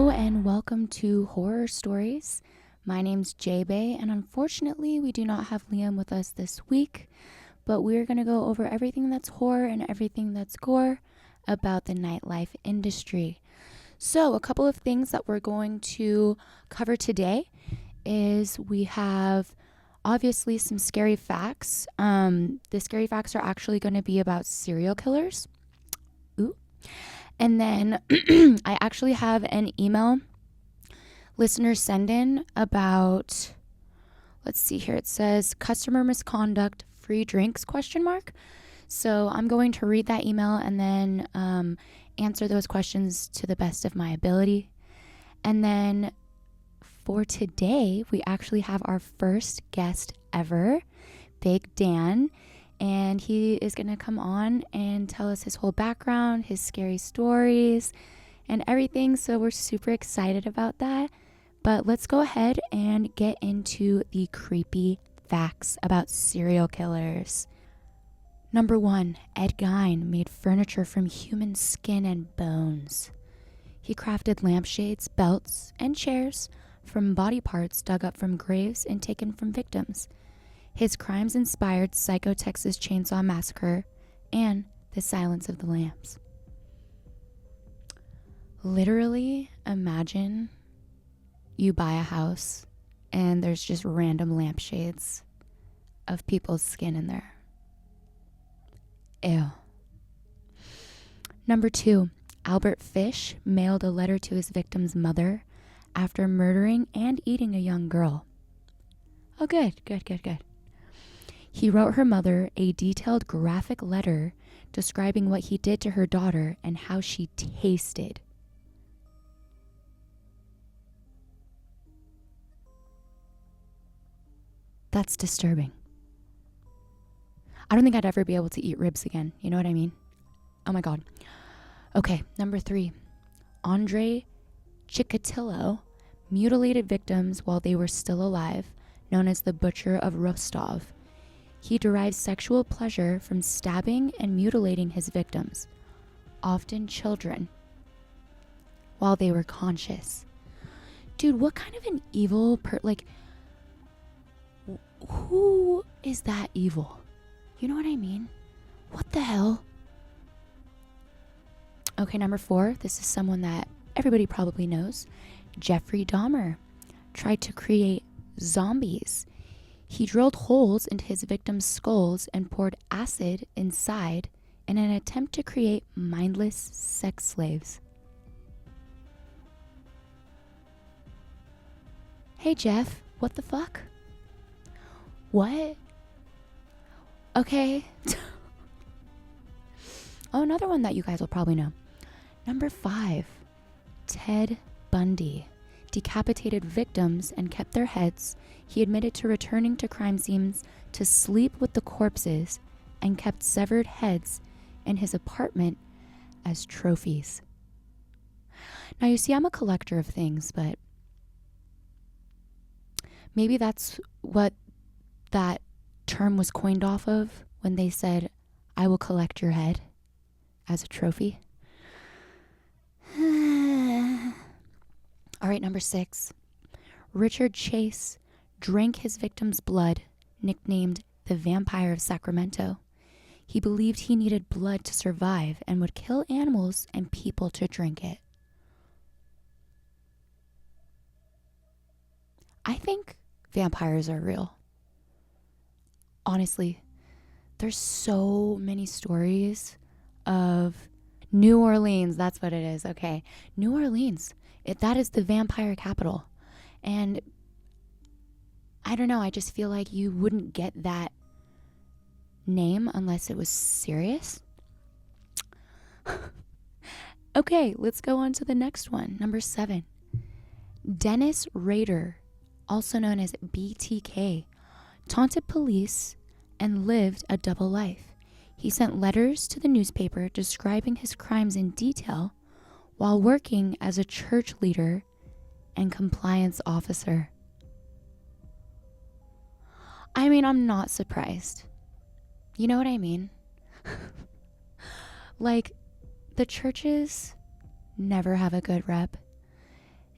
Hello and welcome to Horror Stories. My name's Jbae, and unfortunately we do not have Liam with us this week, but we're going to go over everything that's horror and everything that's gore about the nightlife industry. So a couple of things that we're going to cover today is we have obviously some scary facts. The scary facts are actually going to be about serial killers. And then I actually have an email listener send in about, let's see here, it says customer misconduct, free drinks, ? So I'm going to read that email and then answer those questions to the best of my ability. And then for today, we actually have our first guest ever, Big Dan. And he is going to come on and tell us his whole background, his scary stories, and everything. So we're super excited about that. But let's go ahead and get into the creepy facts about serial killers. Number 1, Ed Gein made furniture from human skin and bones. He crafted lampshades, belts, and chairs from body parts dug up from graves and taken from victims. His crimes inspired Psycho Texas Chainsaw Massacre and The Silence of the Lambs. Literally, imagine you buy a house and there's just random lampshades of people's skin in there. Ew. Number 2, Albert Fish mailed a letter to his victim's mother after murdering and eating a young girl. Oh, good. He wrote her mother a detailed graphic letter describing what he did to her daughter and how she tasted. That's disturbing. I don't think I'd ever be able to eat ribs again. You know what I mean? Oh my God. Okay, number 3. Andre Chikatilo mutilated victims while they were still alive, known as the Butcher of Rostov. He derived sexual pleasure from stabbing and mutilating his victims, often children, while they were conscious. Dude, what kind of an evil who is that evil? You know what I mean? What the hell? Okay, number 4, this is someone that everybody probably knows. Jeffrey Dahmer tried to create zombies. He drilled holes into his victims' skulls and poured acid inside in an attempt to create mindless sex slaves. Hey Jeff, what the fuck? What? Okay. Oh, another one that you guys will probably know. Number 5, Ted Bundy decapitated victims and kept their heads. He admitted to returning to crime scenes to sleep with the corpses and kept severed heads in his apartment as trophies. Now, you see, I'm a collector of things, but maybe that's what that term was coined off of when they said, I will collect your head as a trophy. All right, number 6. Richard Chase drank his victim's blood, nicknamed the Vampire of Sacramento. He believed he needed blood to survive and would kill animals and people to drink it. I think vampires are real. Honestly, there's so many stories of New Orleans. That's what it is. Okay. New Orleans. That is the vampire capital. And I don't know. I just feel like you wouldn't get that name unless it was serious. Okay, let's go on to the next one. Number 7. Dennis Rader, also known as BTK, taunted police and lived a double life. He sent letters to the newspaper describing his crimes in detail while working as a church leader and compliance officer. I mean, I'm not surprised. You know what I mean? Like, the churches never have a good rep.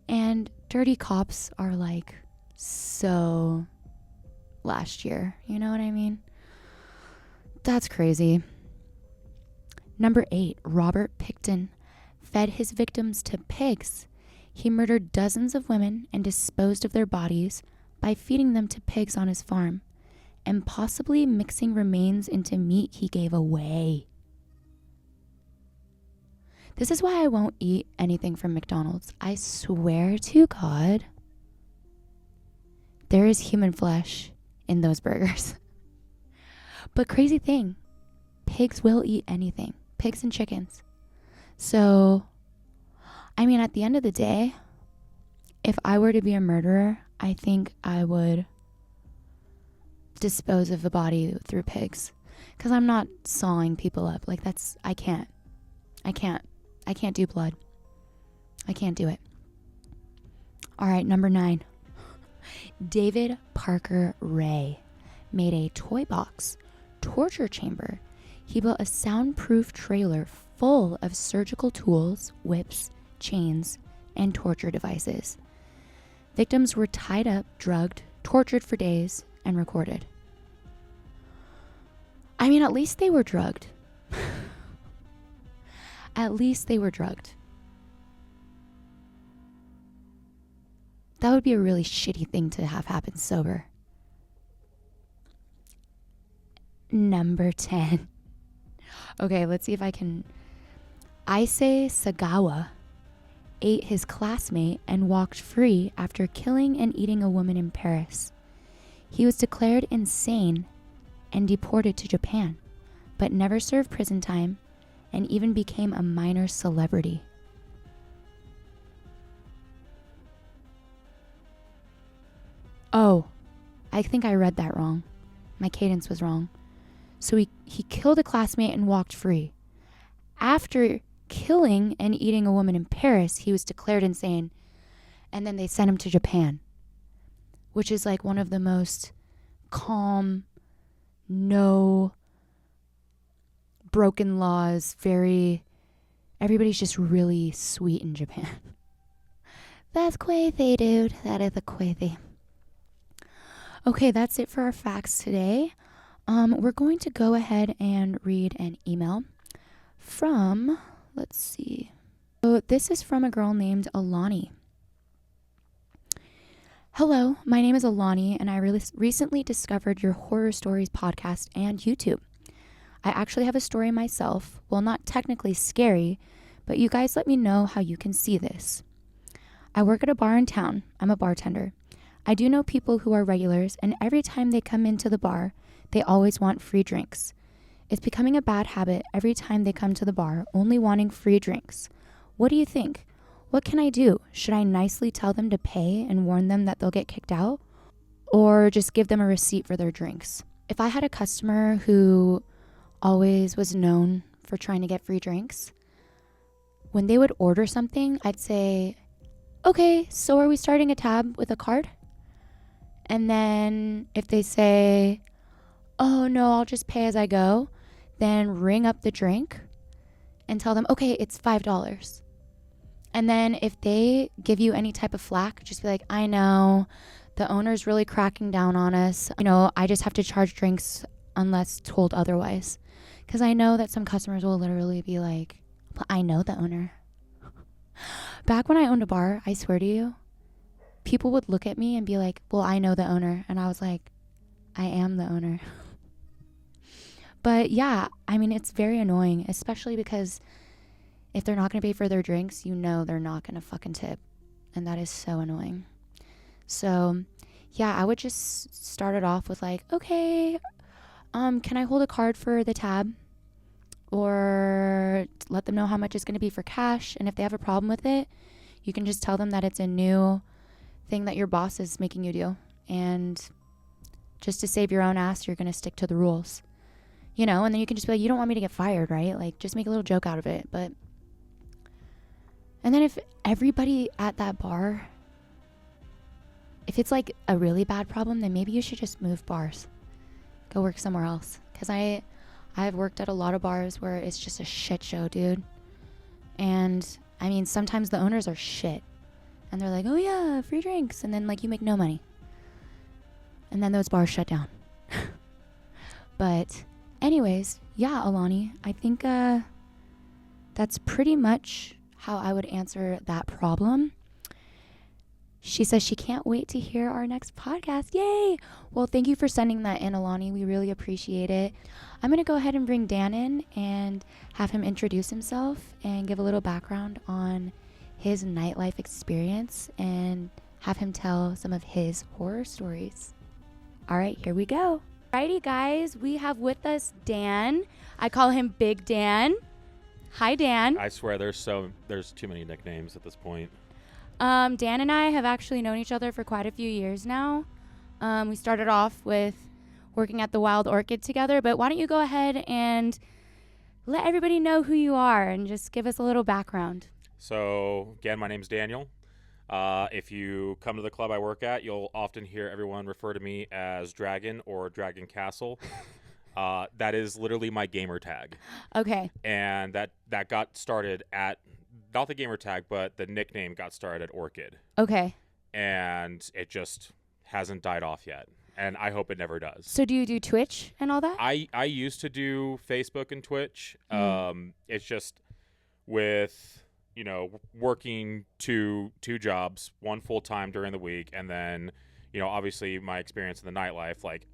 And dirty cops are like so last year. You know what I mean? That's crazy. Number 8, Robert Pickton fed his victims to pigs. He murdered dozens of women and disposed of their bodies by feeding them to pigs on his farm and possibly mixing remains into meat he gave away. This is why I won't eat anything from McDonald's. I swear to God, there is human flesh in those burgers. But crazy thing, pigs will eat anything. Pigs and chickens. So, I mean, at the end of the day, if I were to be a murderer, I think I would dispose of the body through pigs. Because I'm not sawing people up. Like, I can't do blood. I can't do it. All right, number 9. David Parker Ray made a toy box torture chamber. He built a soundproof trailer full of surgical tools, whips, chains, and torture devices. Victims were tied up, drugged, tortured for days, and recorded. I mean, at least they were drugged. At least they were drugged. That would be a really shitty thing to have happen sober. Number 10. Okay, let's see if I can. Issei Sagawa ate his classmate and walked free after killing and eating a woman in Paris. He was declared insane and deported to Japan, but never served prison time and even became a minor celebrity. Oh, I think I read that wrong. My cadence was wrong. So he killed a classmate and walked free. After killing and eating a woman in Paris, he was declared insane, and then they sent him to Japan, which is like one of the most calm, no broken laws, everybody's just really sweet in Japan. That's crazy, dude. That is a crazy. Okay, that's it for our facts today. We're going to go ahead and read an email from, let's see. So this is from a girl named Alani. Hello, my name is Alani, and I recently discovered your Horror Stories podcast and YouTube. I actually have a story myself. Well, not technically scary, but you guys let me know how you can see this. I work at a bar in town. I'm a bartender. I do know people who are regulars, and every time they come into the bar, they always want free drinks. It's becoming a bad habit every time they come to the bar, only wanting free drinks. What do you think? What can I do? Should I nicely tell them to pay and warn them that they'll get kicked out? Or just give them a receipt for their drinks? If I had a customer who always was known for trying to get free drinks, when they would order something, I'd say, okay, so are we starting a tab with a card? And then if they say, oh no, I'll just pay as I go, then ring up the drink and tell them, okay, it's $5. And then if they give you any type of flack, just be like, I know, the owner's really cracking down on us. I just have to charge drinks unless told otherwise. Because I know that some customers will literally be like, but I know the owner. Back when I owned a bar, I swear to you, people would look at me and be like, well, I know the owner. And I was like, I am the owner. But yeah, I mean, it's very annoying, especially because if they're not going to pay for their drinks, they're not going to fucking tip. And that is so annoying. So yeah, I would just start it off with like, okay, can I hold a card for the tab? Or let them know how much it's going to be for cash. And if they have a problem with it, you can just tell them that it's a new thing that your boss is making you do. And just to save your own ass, you're going to stick to the rules. And then you can just be like, you don't want me to get fired, right? Like, just make a little joke out of it. And then if everybody at that bar, if it's like a really bad problem, then maybe you should just move bars. Go work somewhere else. Because I've worked at a lot of bars where it's just a shit show, dude. And I mean, sometimes the owners are shit. And they're like, oh yeah, free drinks. And then like you make no money. And then those bars shut down. But anyways, yeah, Alani, I think that's pretty much how I would answer that problem. She says she can't wait to hear our next podcast. Yay! Well, thank you for sending that in, Alani. We really appreciate it. I'm going to go ahead and bring Dan in and have him introduce himself and give a little background on his nightlife experience and have him tell some of his horror stories. All right, here we go. Alrighty, guys, we have with us Dan. I call him Big Dan. Hi, Dan. I swear there's too many nicknames at this point. Dan and I have actually known each other for quite a few years now. We started off with working at the Wild Orchid together, but why don't you go ahead and let everybody know who you are and just give us a little background. So, again, my name's Daniel. If you come to the club I work at, you'll often hear everyone refer to me as Dragon or Dragon Castle. That is literally my gamer tag. Okay. And that got started at, not the gamer tag, but the nickname got started at Orchid. Okay. And it just hasn't died off yet. And I hope it never does. So do you do Twitch and all that? I used to do Facebook and Twitch. It's just with, working two jobs, one full-time during the week, and then, obviously my experience in the nightlife, like,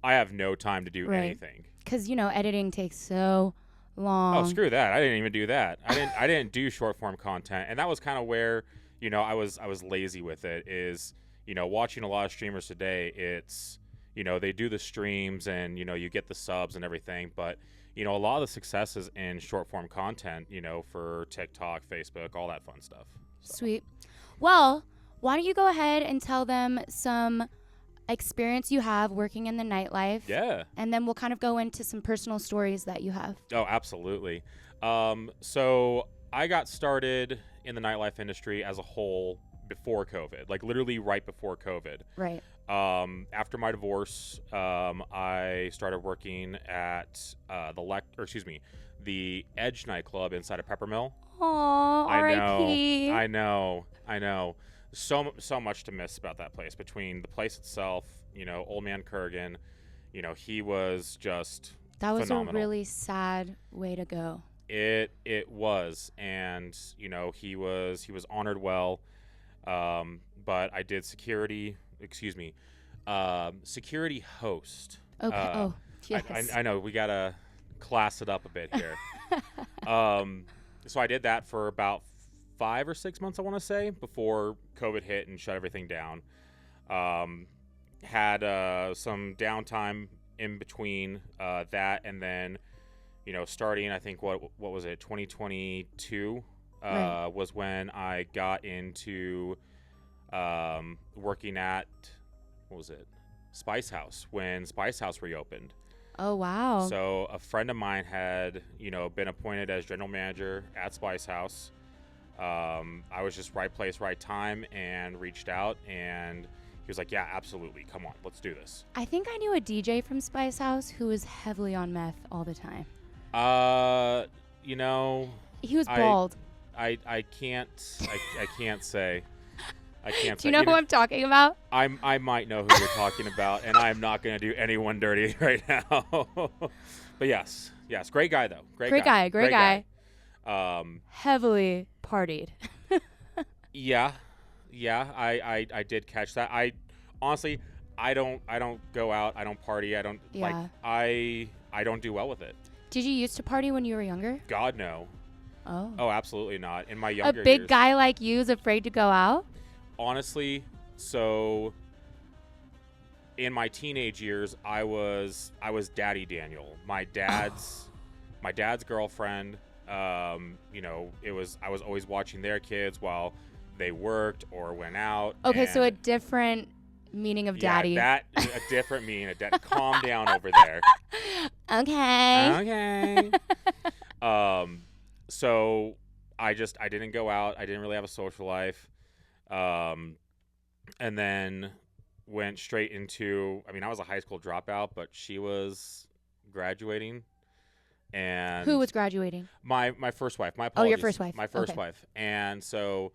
I have no time to do anything. Because, editing takes so long. Oh, screw that. I didn't even do that. I didn't do short-form content. And that was kind of where, I was lazy with it is, watching a lot of streamers today, it's, they do the streams and, you get the subs and everything. But, a lot of the success is in short-form content, for TikTok, Facebook, all that fun stuff. So. Sweet. Well, why don't you go ahead and tell them some experience you have working in the nightlife. Yeah. And then we'll kind of go into some personal stories that you have. Oh, absolutely. So I got started in the nightlife industry as a whole before COVID, like literally right before COVID. Right. After my divorce, I started working at the Edge nightclub inside of Peppermill. Aww, R.I.P. I know. So much to miss about that place. Between the place itself, old man Kurgan, he was just that was phenomenal. A really sad way to go. It was, and he was honored well. But I did security host. Okay. Yes. I know we gotta class it up a bit here. So I did that for about 5 or 6 months, I want to say, before COVID hit and shut everything down. Had some downtime in between that and then, starting, I think, what was it, 2022 right. Was when I got into working at, Spice House, when Spice House reopened. Oh, wow. So a friend of mine had, been appointed as general manager at Spice House. I was just right place, right time, and reached out, and he was like, yeah, absolutely. Come on, let's do this. I think I knew a DJ from Spice House who was heavily on meth all the time. He was bald. I can't say. Do you know who I'm talking about? I might know who you're talking about, and I'm not going to do anyone dirty right now. But yes. Great guy, though. Great guy. Heavily partied. Yeah, I did catch that. I honestly, I don't go out. I don't party. I don't I don't do well with it. Did you used to party when you were younger? God, no. Oh, absolutely not. In my younger years. A big years, guy like you is afraid to go out? Honestly, so in my teenage years, I was Daddy Daniel. My dad's girlfriend. I was always watching their kids while they worked or went out. Okay, so a different meaning of daddy. Yeah, a different meaning of daddy. Calm down over there. Okay. So I didn't go out. I didn't really have a social life. And then went straight into, I was a high school dropout, but she was graduating. And who was graduating? My first wife. My apologies. Oh, your first wife. My first wife. And so,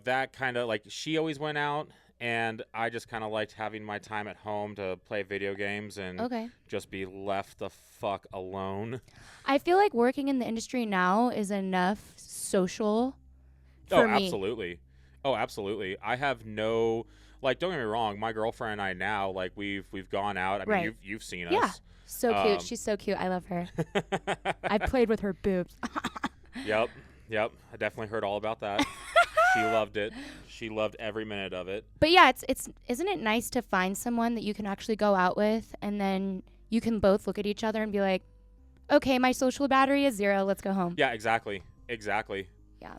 that kind of like she always went out, and I just kind of liked having my time at home to play video games and Okay. just be left the fuck alone. I feel like working in the industry now is enough social for me. Absolutely. Oh, absolutely. I have no, like, don't get me wrong, my girlfriend and I now, like, we've gone out. I mean, Right. you've seen Yeah. us. So cute. She's so cute. I love her. I played with her boobs. Yep. I definitely heard all about that. She loved it. She loved every minute of it. But yeah, it's isn't it nice to find someone that you can actually go out with, and then you can both look at each other and be like, okay, my social battery is 0. Let's go home. Yeah, exactly. Yeah.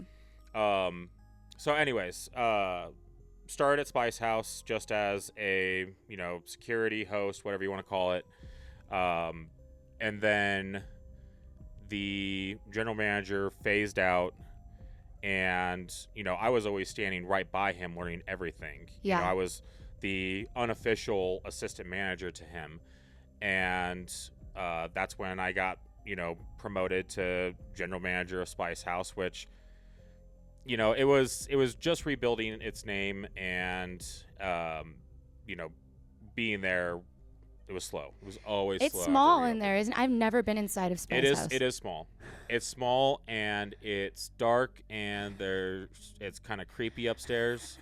So anyways, started at Spice House just as a, security host, whatever you want to call it. And then the general manager phased out, and, I was always standing right by him learning everything. Yeah. I was the unofficial assistant manager to him. And that's when I got, promoted to general manager of Spice House, which, it was just rebuilding its name, and, being there, it was slow. It was always slow. It's small in there, isn't it? I've never been inside of Spice House. It is small. It's small, and it's dark, and it's kind of creepy upstairs.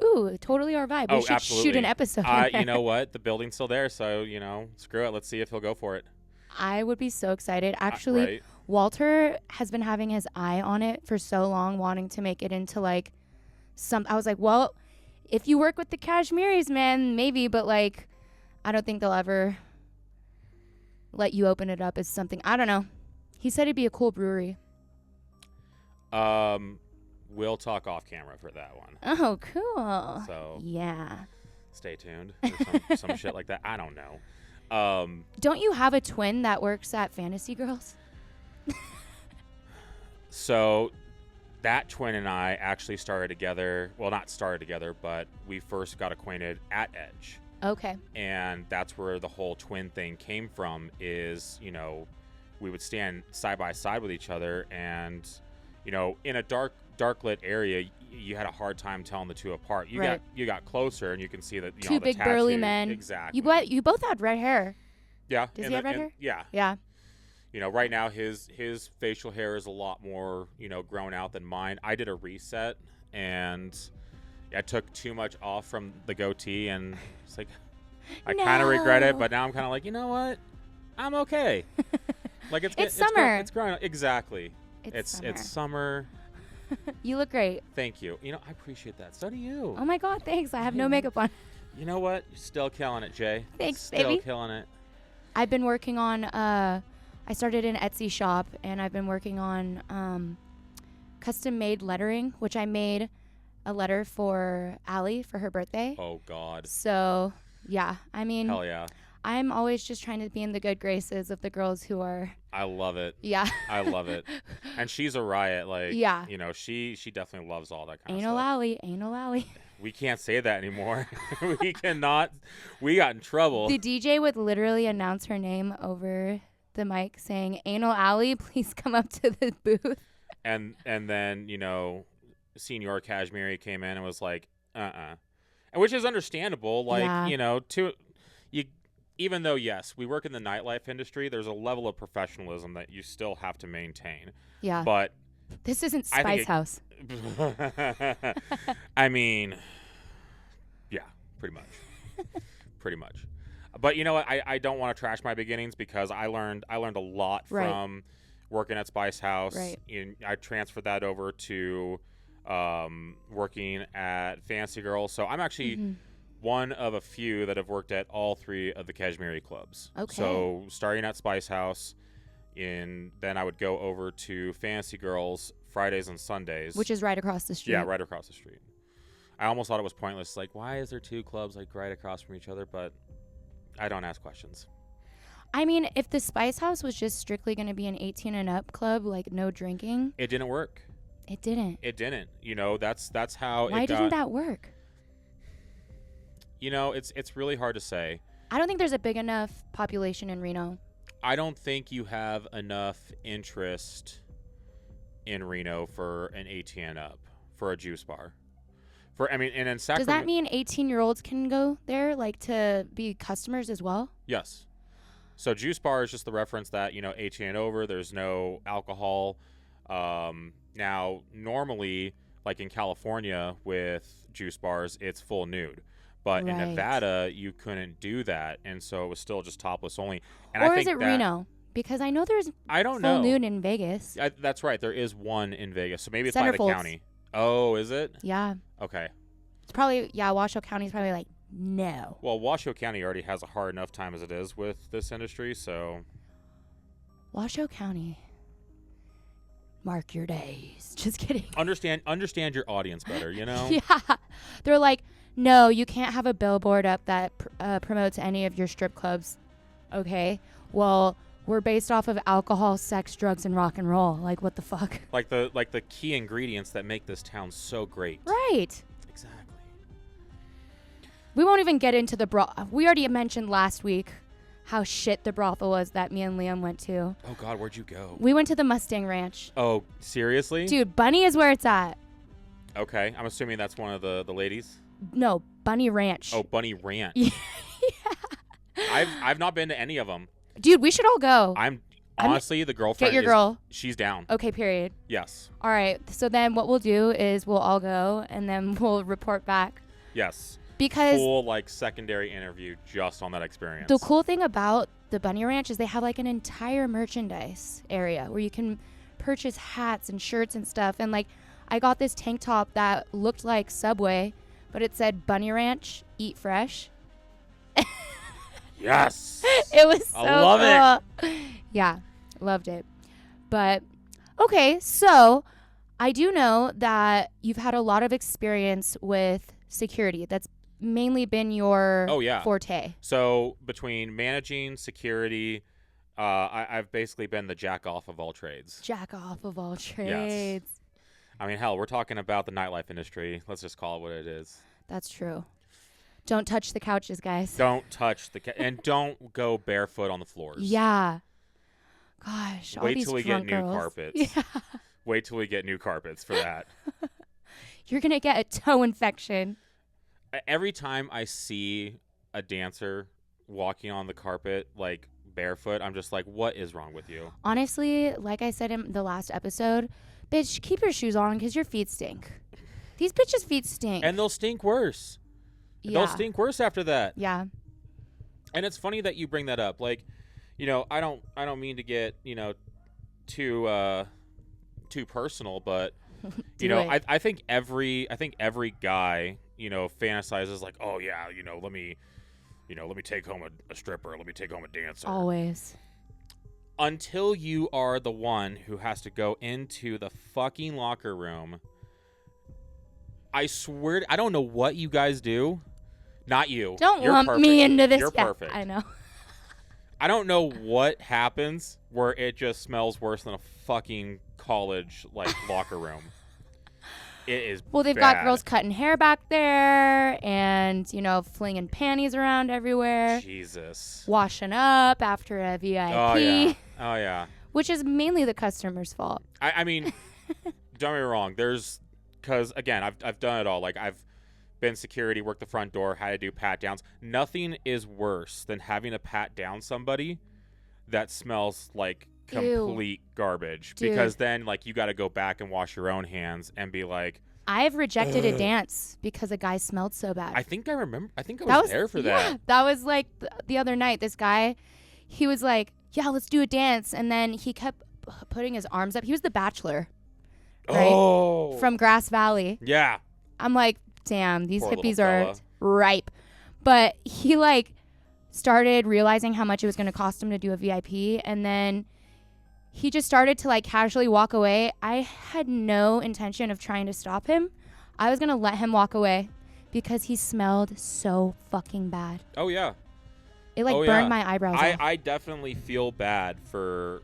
Ooh, totally our vibe. We should absolutely. shoot an episode. You know what? The building's still there, so, screw it. Let's see if he'll go for it. I would be so excited. Actually, Right? Walter has been having his eye on it for so long, wanting to make it into like I was like, well, if you work with the Kashmiris, man, maybe, but like, I don't think they'll ever let you open it up as something. I don't know. He said it'd be a cool brewery. We'll talk off camera for that one. Oh, cool. So yeah. stay tuned. Or some shit like that. I don't know. Don't you have a twin that works at Fantasy Girls? So that twin and I actually started together. Well, not started together, but we first got acquainted at Edge. Okay. And that's where the whole twin thing came from, is, we would stand side by side with each other, and, in a dark lit area, you had a hard time telling the two apart. You got closer, and you can see that, Two the big burly tattoo. men. Exactly. You both had red hair. Yeah. Does he have red hair? Yeah. Yeah. Right now his facial hair is a lot more, grown out than mine. I did a reset, and I took too much off from the goatee, and it's like, I kind of regret it, but now I'm kind of like, you know what? I'm okay. Like it's summer. It's growing. Exactly. It's summer. You look great. Thank you. I appreciate that. So do you. Oh my God, thanks. I have no makeup on. You know what? You're still killing it, Jay. Thanks, still baby. Killing it. I've been working on I started an Etsy shop, and I've been working on custom made lettering, which I made a letter for Allie for her birthday. Oh God. So yeah, I mean, hell yeah. I'm always just trying to be in the good graces of the girls who are. I love it. Yeah. I love it. And she's a riot. Like, yeah. She definitely loves all that kind Anal of stuff. Allie, Anal Allie. We can't say that anymore. We cannot. We got in trouble. The DJ would literally announce her name over the mic saying, Anal Allie, please come up to the booth. And then, Senior Kashmiri came in and was like, and which is understandable. Like, Yeah. even though, yes, we work in the nightlife industry, there's a level of professionalism that you still have to maintain. Yeah. But this isn't Spice House. I mean, yeah, pretty much. But you know what? I don't want to trash my beginnings, because I learned a lot Right. from working at Spice House. Right. I transferred that over to working at Fancy Girls. So I'm actually one of a few that have worked at all 3 of the Kashmiri clubs. Okay. So starting at Spice House, then I would go over to Fancy Girls Fridays and Sundays. Which is right across the street. Yeah, right across the street. I almost thought it was pointless. Like, why is there 2 clubs like right across from each other? But I don't ask questions. I mean, if the Spice House was just strictly going to be an 18 and up club, like no drinking. It didn't work. It didn't. It didn't. That's how Why it got. didn't that work? It's really hard to say. I don't think there's a big enough population in Reno. I don't think you have enough interest in Reno for an 18 up for a juice bar. And in Sacramento. Does that mean 18-year-olds can go there, like, to be customers as well? Yes. So juice bar is just the reference that, 18 and over, there's no alcohol. Now, normally, like in California with juice bars, it's full nude. But in Nevada, you couldn't do that. And so it was still just topless only. And or I think is it Reno? Because I know there's full nude in Vegas. That's right. There is one in Vegas. So maybe it's Centerfolds. by the county. Oh, is it? Yeah. Okay. It's probably, Washoe County's probably like, no. Well, Washoe County already has a hard enough time as it is with this industry, so. Washoe County. Mark your days. Just kidding. Understand your audience better, Yeah. They're like, no, you can't have a billboard up that promotes any of your strip clubs. Okay. Well, we're based off of alcohol, sex, drugs, and rock and roll. Like, what the fuck? Like the key ingredients that make this town so great. Right. Exactly. We won't even get into the brothel. We already mentioned last week how shit the brothel was that me and Liam went to. Oh, God, where'd you go? We went to the Mustang Ranch. Oh, seriously? Dude, Bunny is where it's at. Okay. I'm assuming that's one of the ladies? No, Bunny Ranch. Oh, Bunny Ranch. Yeah. I've not been to any of them. Dude, we should all go. Honestly, the girlfriend. Get your girl. She's down. Okay, period. Yes. All right. So then what we'll do is we'll all go and then we'll report back. Yes. Because full secondary interview just on that experience. The cool thing about the Bunny Ranch is they have an entire merchandise area where you can purchase hats and shirts and stuff. And I got this tank top that looked like Subway, but it said Bunny Ranch, eat fresh. Yes. It was so I love cool. Yeah, loved it. But okay, so I do know that you've had a lot of experience with security. That's mainly been your forte. So between managing security, I've basically been the jack off of all trades. Jack off of all trades. Yes. I mean, hell, we're talking about the nightlife industry. Let's just call it what it is. That's true. Don't touch the couches, guys. Don't touch and don't go barefoot on the floors. Yeah. Gosh, all Wait these till we drunk get girls. new carpets. Yeah. Wait till we get new carpets for that. You're going to get a toe infection. Every time I see a dancer walking on the carpet, barefoot, I'm just like, what is wrong with you? Honestly, like I said in the last episode, bitch, keep your shoes on because your feet stink. These bitches' feet stink. And they'll stink worse. Yeah. They'll stink worse after that. Yeah. And it's funny that you bring that up. I don't mean to get, too personal, but I think every guy, fantasizes oh yeah, let me take home a stripper, let me take home a dancer. Always. Until you are the one who has to go into the fucking locker room. I swear, I don't know what you guys do. Not you. Don't You're lump perfect. me into this. You're Yeah, perfect. I know. I don't know what happens where it just smells worse than a fucking college locker room. It is Well, they've got girls cutting hair back there and, flinging panties around everywhere. Jesus. Washing up after a VIP. Oh, yeah. Which is mainly the customer's fault. I mean, don't get me wrong. Because, again, I've done it all. I've been security, worked the front door, had to do pat downs. Nothing is worse than having to pat down somebody that smells like complete garbage. Dude. Because then, you got to go back and wash your own hands and be like, I've rejected a dance because a guy smelled so bad. I think I remember. I think I was there for that. Yeah, that was the other night. This guy, he was like, yeah, let's do a dance. And then he kept putting his arms up. He was the bachelor. Right? Oh. From Grass Valley. Yeah. I'm like, damn, these Poor hippies little are fella. ripe. But he started realizing how much it was going to cost him to do a VIP. And then he just started to casually walk away. I had no intention of trying to stop him. I was going to let him walk away because he smelled so fucking bad. Oh, yeah. It burned my eyebrows off. I definitely feel bad for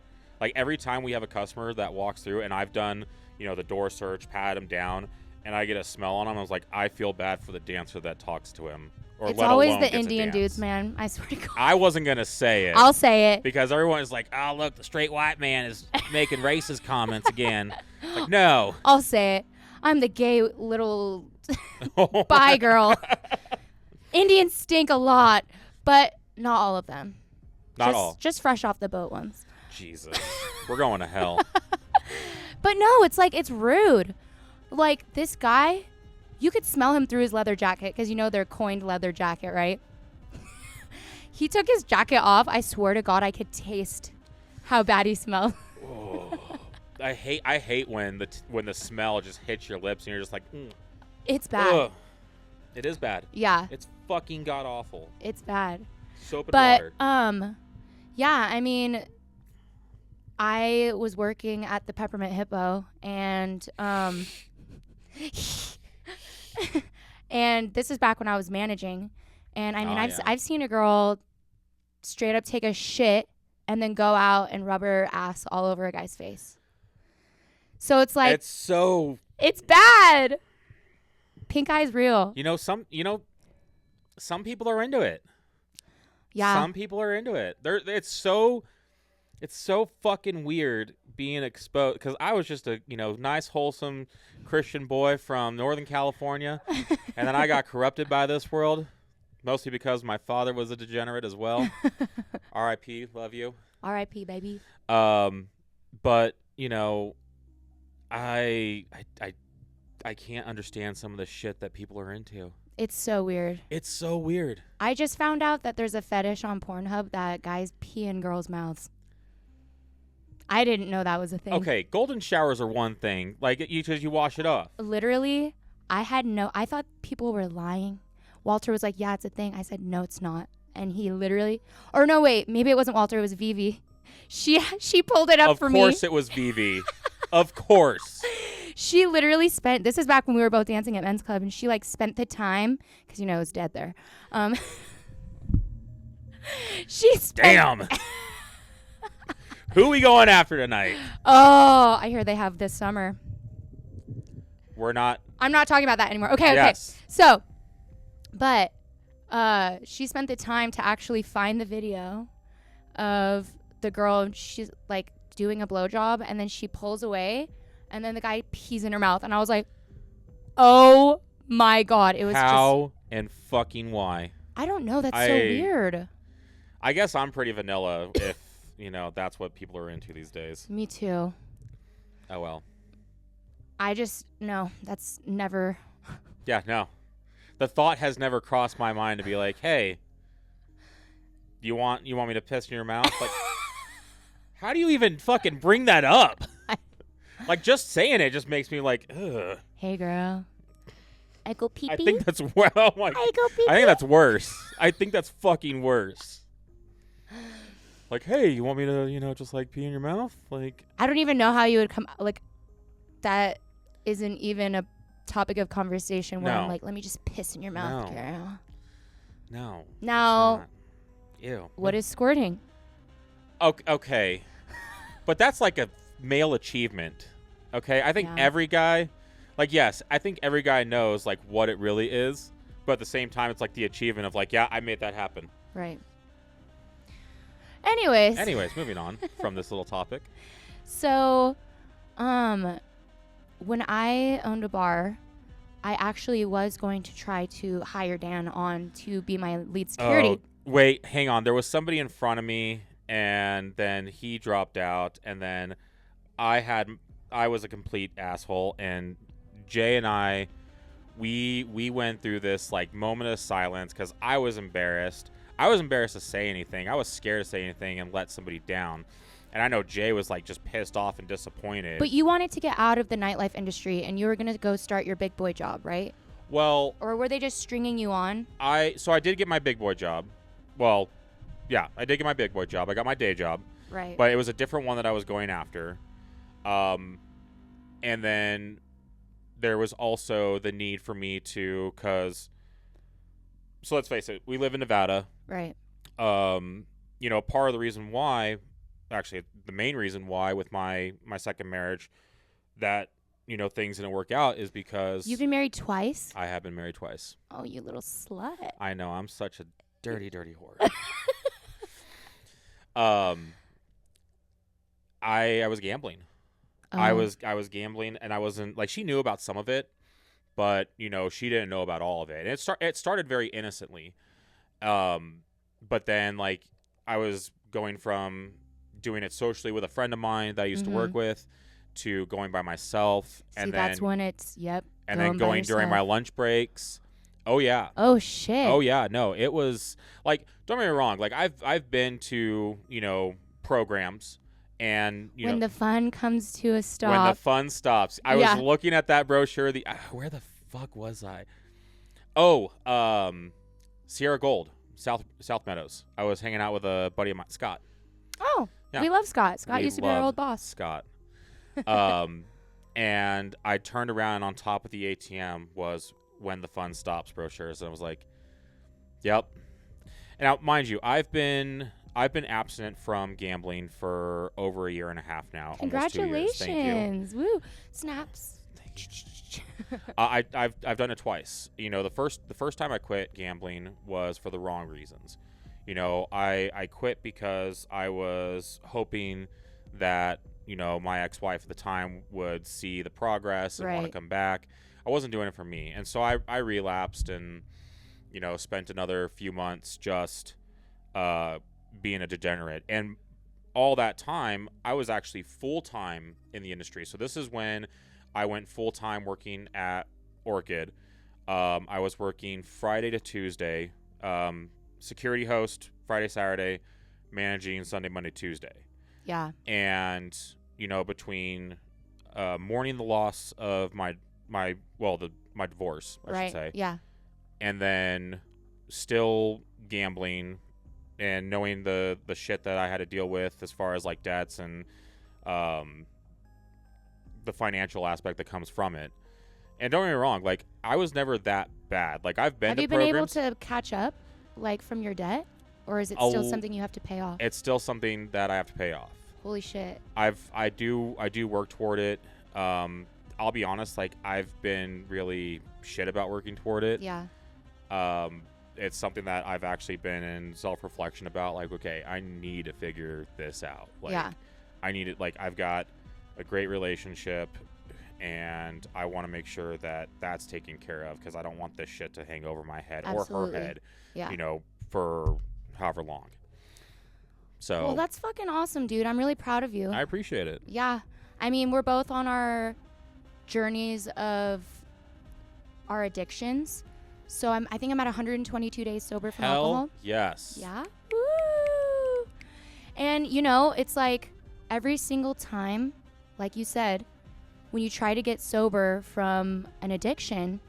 every time we have a customer that walks through and I've done, the door search, pat him down, and I get a smell on him. I was like, I feel bad for the dancer that talks to him or It's let always alone the get to Indian dance. dudes, man. I swear to God. I wasn't gonna say it. I'll say it. Because everyone is like, oh, look, the straight white man is making racist comments again. Like, no. I'll say it. I'm the gay little bi girl. Indians stink a lot, but not all of them. Not all. Just fresh off the boat ones. Jesus. We're going to hell. But no, it's like, it's rude. Like, this guy, you could smell him through his leather jacket because, you know, they're coined leather jacket, right? He took his jacket off. I swear to God, I could taste how bad he smelled. Oh, I hate when the smell just hits your lips and you're just like, It's bad. ugh. It is bad. Yeah, It's fucking god awful. it's bad. Soap and But water. yeah, I mean, I was working at the Peppermint Hippo, and and this is back when I was managing, and I mean, I've seen a girl straight up take a shit and then go out and rub her ass all over a guy's face. So it's like, it's bad. Pink eye's real. Some people are into it. Yeah. Some people are into it. It's so fucking weird being exposed, because I was just a nice wholesome Christian boy from Northern California, and then I got corrupted by this world, mostly because my father was a degenerate as well. R.I.P. Love you. R.I.P. baby. But I can't understand some of the shit that people are into. It's so weird. It's so weird. I just found out that there's a fetish on Pornhub that guys pee in girls' mouths. I didn't know that was a thing. Okay, golden showers are one thing. Like, because you wash it off. Literally, I thought people were lying. Walter was like, yeah, it's a thing. I said, no, it's not. And he literally, or no, wait, maybe it wasn't Walter, it was Vivi. She pulled it up for me. Of course it was Vivi. Of course. She literally spent, this is back when we were both dancing at men's club, and she like spent the time, because it was dead there. She spent. Damn. Who we going after tonight? Oh, I hear they have this summer. We're not. I'm not talking about that anymore. Okay. Yes. So, but she spent the time to actually find the video of the girl. She's like doing a blowjob, and then she pulls away, and then the guy pees in her mouth, and I was like, "Oh my God!" It was how and fucking why? I don't know. That's so weird. I guess I'm pretty vanilla if that's what people are into these days. Me too. Oh well. I just that's never. Yeah, no. The thought has never crossed my mind to be like, hey, you want me to piss in your mouth? Like, how do you even fucking bring that up? Like, just saying it just makes me like, ugh. Hey, girl. I go pee pee. I think that's I think that's worse. I think that's fucking worse. Like, hey, you want me to just like pee in your mouth? Like, I don't even know how you would come like that. Isn't even a topic of conversation where I'm like, let me just piss in your mouth, girl. No. Now, ew. What is squirting? Okay. But that's like a male achievement. Okay? I think every guy, like, yes, I think every guy knows like what it really is, but at the same time it's like the achievement of like, yeah, I made that happen. Right. Anyways, moving on from this little topic. So, when I owned a bar, I actually was going to try to hire Dan on to be my lead security. Oh, wait, hang on. There was somebody in front of me, and then he dropped out, and then I was a complete asshole, and Jay and I, we went through this like moment of silence because I was embarrassed. I was embarrassed to say anything. I was scared to say anything and let somebody down. And I know Jay was like just pissed off and disappointed. But you wanted to get out of the nightlife industry, and you were going to go start your big boy job, right? Well, or were they just stringing you on? So I did get my big boy job. Well, yeah, I did get my big boy job. I got my day job. Right. But it was a different one that I was going after. And then there was also the need for me to, so let's face it, we live in Nevada. Right. Part of the reason why, actually the main reason why with my second marriage, that things didn't work out is because You've been married twice? I have been married twice. Oh, you little slut. I know, I'm such a dirty, dirty whore. I was gambling. Oh. I was gambling, and I wasn't like, she knew about some of it, but she didn't know about all of it. And it started very innocently, but then like I was going from doing it socially with a friend of mine that I used to work with to going by myself. See, and that's then when it's and then going during my lunch breaks. Oh yeah. Oh shit. Oh yeah. No, it was like, don't get me wrong. Like I've been to programs, and when the fun comes to a stop. When the fun stops, I was looking at that brochure. Where the fuck was I? Oh, Sierra Gold, South Meadows. I was hanging out with a buddy of mine, Scott. Oh, yeah. We love Scott. Scott used to be our old boss. Scott. And I turned around, on top of the ATM was When the Fun Stops brochures, and I was like, "Yep." And now, mind you, I've been abstinent from gambling for over a year and a half now. Congratulations! Almost 2 years. Thank you. Woo! Snaps. I've done it twice. The first time I quit gambling was for the wrong reasons. I quit because I was hoping that my ex-wife at the time would see the progress and want to come back. I wasn't doing it for me, and so I relapsed and spent another few months just being a degenerate. And all that time, I was actually full-time in the industry. So this is when I went full-time working at Orchid. I was working Friday to Tuesday, security host Friday, Saturday, managing Sunday, Monday, Tuesday. Yeah. And between mourning the loss of my divorce, I should say. Yeah. And then still gambling and knowing the shit that I had to deal with as far as like debts and the financial aspect that comes from it. And don't get me wrong, like I was never that bad. Like I've been Have to you been programs. able to catch up like from your debt, or is it still something you have to pay off? It's still something that I have to pay off. Holy shit. I do work toward it. I'll be honest, like I've been really shit about working toward it. Yeah. It's something that I've actually been in self-reflection about. Like, okay, I need to figure this out. Like, yeah. I need it. Like, I've got a great relationship, and I want to make sure that that's taken care of, because I don't want this shit to hang over my head or her head. Yeah. For however long. So. Well, that's fucking awesome, dude. I'm really proud of you. I appreciate it. Yeah. I mean, we're both on our journeys of our addictions. So I think I'm at 122 days sober from alcohol. Yes. Yeah. Woo! And it's like every single time, like you said, when you try to get sober from an addiction,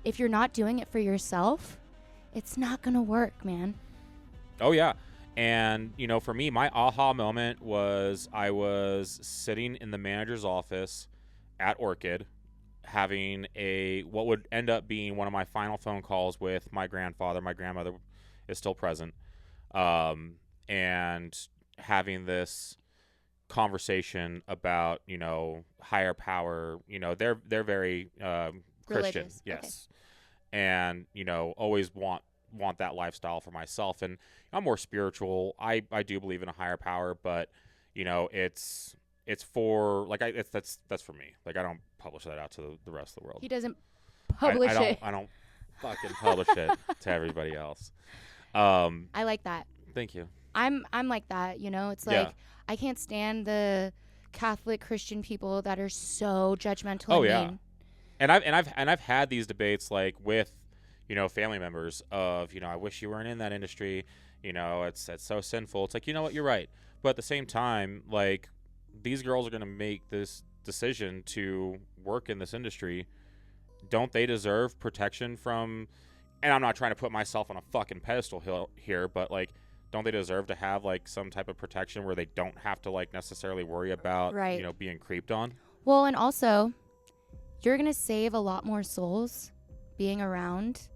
if you're not doing it for yourself, it's not gonna work, man. Oh yeah. And for me, my aha moment was I was sitting in the manager's office at Orchid, having what would end up being one of my final phone calls with my grandfather. My grandmother is still present, and having this conversation about higher power. They're very Christian, religious. yes, okay. And always want that lifestyle for myself. And I'm more spiritual. I do believe in a higher power, but it's for like that's for me. Like I don't publish that out to the rest of the world. He doesn't publish it. I don't fucking publish it to everybody else. I like that. Thank you. I'm like that. It's like I can't stand the Catholic Christian people that are so judgmental. Oh and yeah. mean. And I've had these debates like with family members of I wish you weren't in that industry. It's so sinful. It's like, you know what, you're right. But at the same time, like, these girls are going to make this decision to work in this industry. Don't they deserve protection from, and I'm not trying to put myself on a fucking pedestal here, but like, don't they deserve to have like some type of protection where they don't have to like necessarily worry about, being creeped on? Well, and also you're going to save a lot more souls being around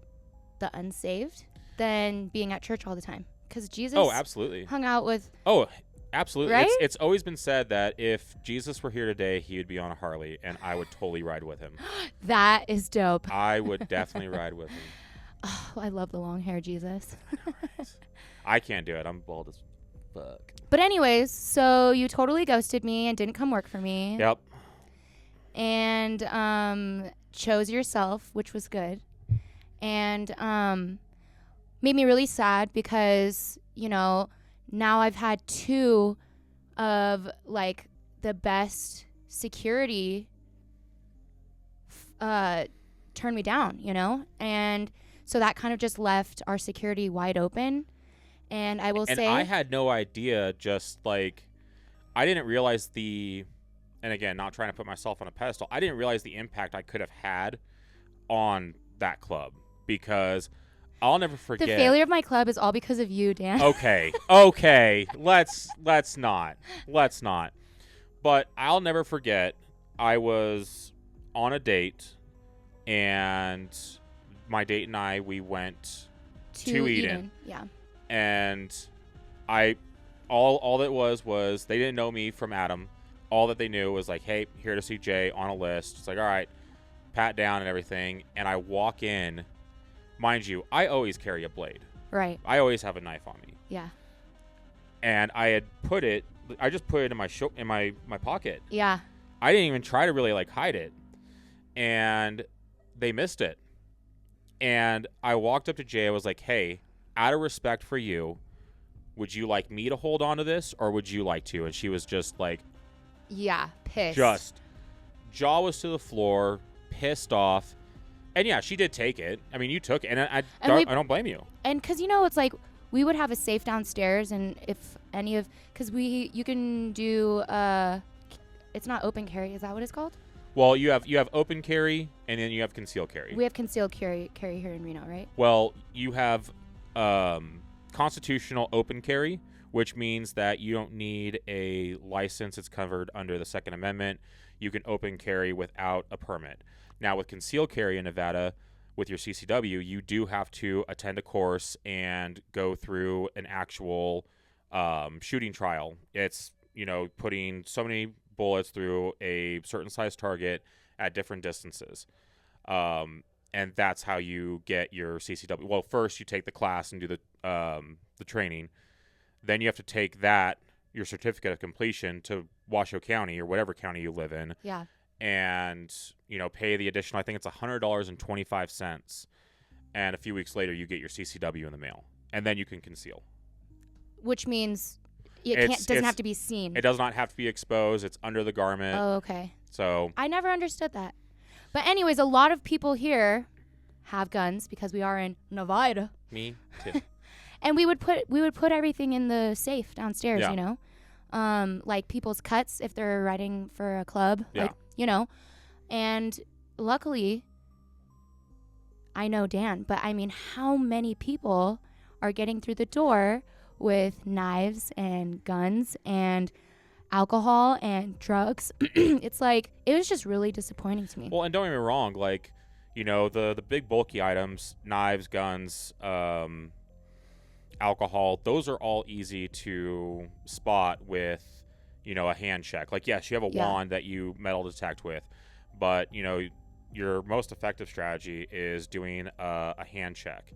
the unsaved than being at church all the time. Because Jesus absolutely hung out with Absolutely. Right? It's always been said that if Jesus were here today, he would be on a Harley, and I would totally ride with him. That is dope. I would definitely ride with him. Oh, I love the long hair, Jesus. I can't do it. I'm bald as fuck. But anyways, so you totally ghosted me and didn't come work for me. Yep. And chose yourself, which was good. And made me really sad because, you know, now I've had 2 of like the best security turn me down, you know? And so that kind of just left our security wide open. And I will say, I had no idea, just like, I didn't realize and again, not trying to put myself on a pedestal, I didn't realize the impact I could have had on that club, because I'll never forget. the failure of my club is all because of you, Dan. Okay. Let's not. But I'll never forget, I was on a date, and my date and I, we went to Eden. Yeah. And all that was they didn't know me from Adam. All that they knew was like, hey, here to see Jay on a list. It's like, all right, pat down and everything. And I walk in, mind you, I always carry a blade. Right. I always have a knife on me. Yeah. And I just put it in my pocket. Yeah. I didn't even try to really like hide it. And they missed it. And I walked up to Jay. I was like, hey, out of respect for you, would you like me to hold on to this, or would you like to? And she was just like, yeah, pissed. Just jaw was to the floor, pissed off. And yeah, she did take it. I mean, you took it, and I don't blame you. And because, you know, it's like we would have a safe downstairs, and if any of, because you can do, it's not open carry. Is that what it's called? Well, you have open carry, and then you have concealed carry. We have concealed carry here in Reno, right? Well, you have constitutional open carry, which means that you don't need a license. It's covered under the Second Amendment. You can open carry without a permit. Now, with concealed carry in Nevada, with your CCW, you do have to attend a course and go through an actual shooting trial. It's, you know, putting so many bullets through a certain size target at different distances. And that's how you get your CCW. Well, first you take the class and do the training. Then you have to take your certificate of completion, to Washoe County or whatever county you live in. Yeah. And, you know, pay the additional, I think it's $100.25. And a few weeks later, you get your CCW in the mail. And then you can conceal. Which means it doesn't have to be seen. It does not have to be exposed. It's under the garment. Oh, okay. So I never understood that. But anyways, a lot of people here have guns because we are in Nevada. Me too. And we would put everything in the safe downstairs, Yeah. you know, like people's cuts if they're riding for a club, Yeah. like, you know. And luckily, I know Dan, but I mean, how many people are getting through the door with knives and guns and alcohol and drugs? It's like, it was just really disappointing to me. Well, and don't get me wrong, like, you know, the big bulky items, knives, guns, alcohol, those are all easy to spot with, you know, a hand check. Like, yes, you have a wand that you metal detect with, but, you know, your most effective strategy is doing a hand check.